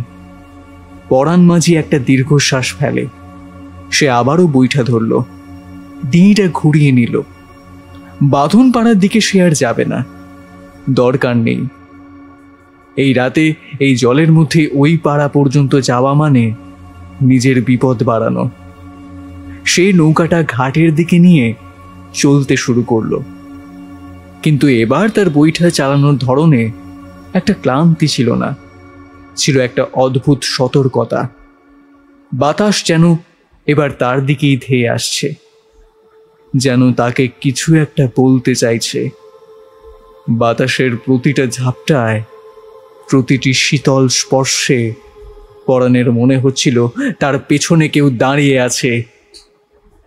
পরাণ মাঝি একটা দীর্ঘশ্বাস ফেলে। সে আবারও বৈঠা ধরল, ডিঙিটা ঘুরিয়ে নিল। বাঁধন পাড়ার দিকে সে আর যাবে না, দরকার নেই। এই রাতে এই জলের মধ্যে ওই পাড়া পর্যন্ত যাওয়া মানে নিজের বিপদ বাড়ানো। সেই নৌকাটা ঘাটের দিকে নিয়ে চলতে শুরু করলো। কিন্তু এবার তার বৈঠা চালানোর ধরনে একটা ক্লান্তি ছিল না, ছিল একটা অদ্ভুত সতর্কতা। বাতাস যেন এবার তার দিকেই ধেয়ে আসছে, যেন তাকে কিছু একটা বলতে চাইছে। বাতাসের প্রতিটা ঝাপটায়, প্রতিটি শীতল স্পর্শে পরাণের মনে হচ্ছিল তার পেছনে কেউ দাঁড়িয়ে আছে।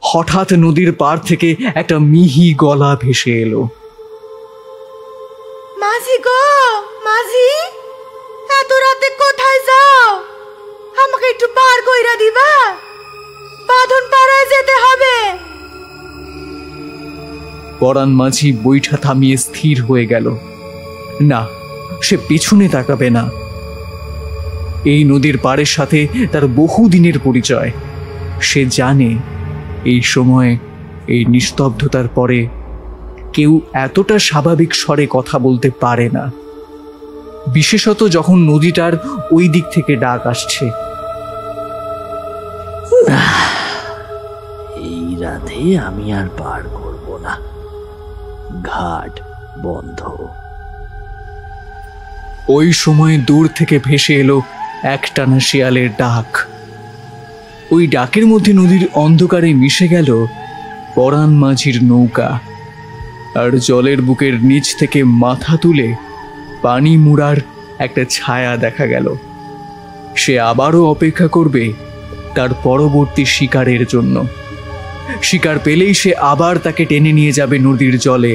হঠাৎ নদীর পার থেকে একটা মিহি গলা ভেসে এলো। মাঝি গো, মাঝি, এত রাতে কোথায় যাও? আমাকে একটু পার কইরা দিবা? বাঁধন পাড়ায় যেতে হবে। পরাণ মাঝি বৈঠা থামিয়ে স্থির হয়ে গেল। না, সে পিছনে তাকাবে না। এই নদীর পাড়ের সাথে তার বহুদিনের পরিচয়। সে জানে এই সময়, এই নিস্তব্ধতার পরে কেউ এতটা স্বাভাবিক স্বরে কথা বলতে পারে না, বিশেষত যখন নদীটার ওই দিক থেকে ডাক আসছে। এই রাতে আমি আর পার করব না, ঘাট বন্ধ। ওই সময় দূর থেকে ভেসে এলো একটানা শিয়ালের ডাক। ওই ডাকের মধ্যে নদীর অন্ধকারে মিশে গেল পরাণ মাঝির নৌকা, আর জলের বুকের নিচ থেকে মাথা তুলে পানি মুড়ার একটা ছায়া দেখা গেল। সে আবারও অপেক্ষা করবে তার পরবর্তী শিকারের জন্য। শিকার পেলেই সে আবার তাকে টেনে নিয়ে যাবে নদীর জলে।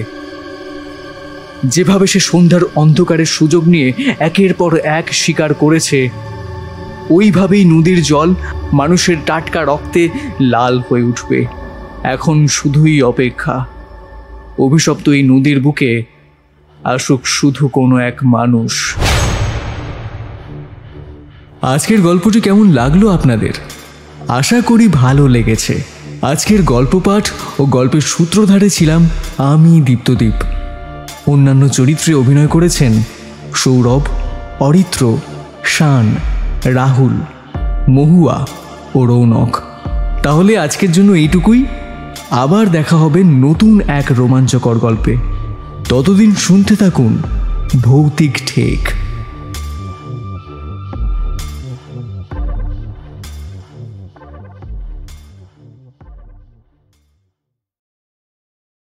যেভাবে সে সন্ধ্যার অন্ধকারের সুযোগ নিয়ে একের পর এক শিকার করেছে, ওইভাবেই নদীর জল মানুষের টাটকা রক্তে লাল হয়ে উঠবে। এখন শুধুই অপেক্ষা। অভিশপ্ত এই নদীর বুকে আসুক শুধু কোনো এক মানুষ। আজকের গল্পটি কেমন লাগলো আপনাদের? আশা করি ভালো লেগেছে। আজকের গল্প পাঠ ও গল্পের সূত্রধারে ছিলাম আমি দীপ্তদীপ। অন্যান্য চরিত্রে অভিনয় করেছেন সৌরভ, অরিত্র, শান, রাহুল, মহুয়া ও রৌনক। তাহলে আজকের জন্য এইটুকুই। আবার দেখা হবে নতুন এক রোমাঞ্চকর গল্পে। ততদিন শুনতে থাকুন ভৌতিক ঠেক।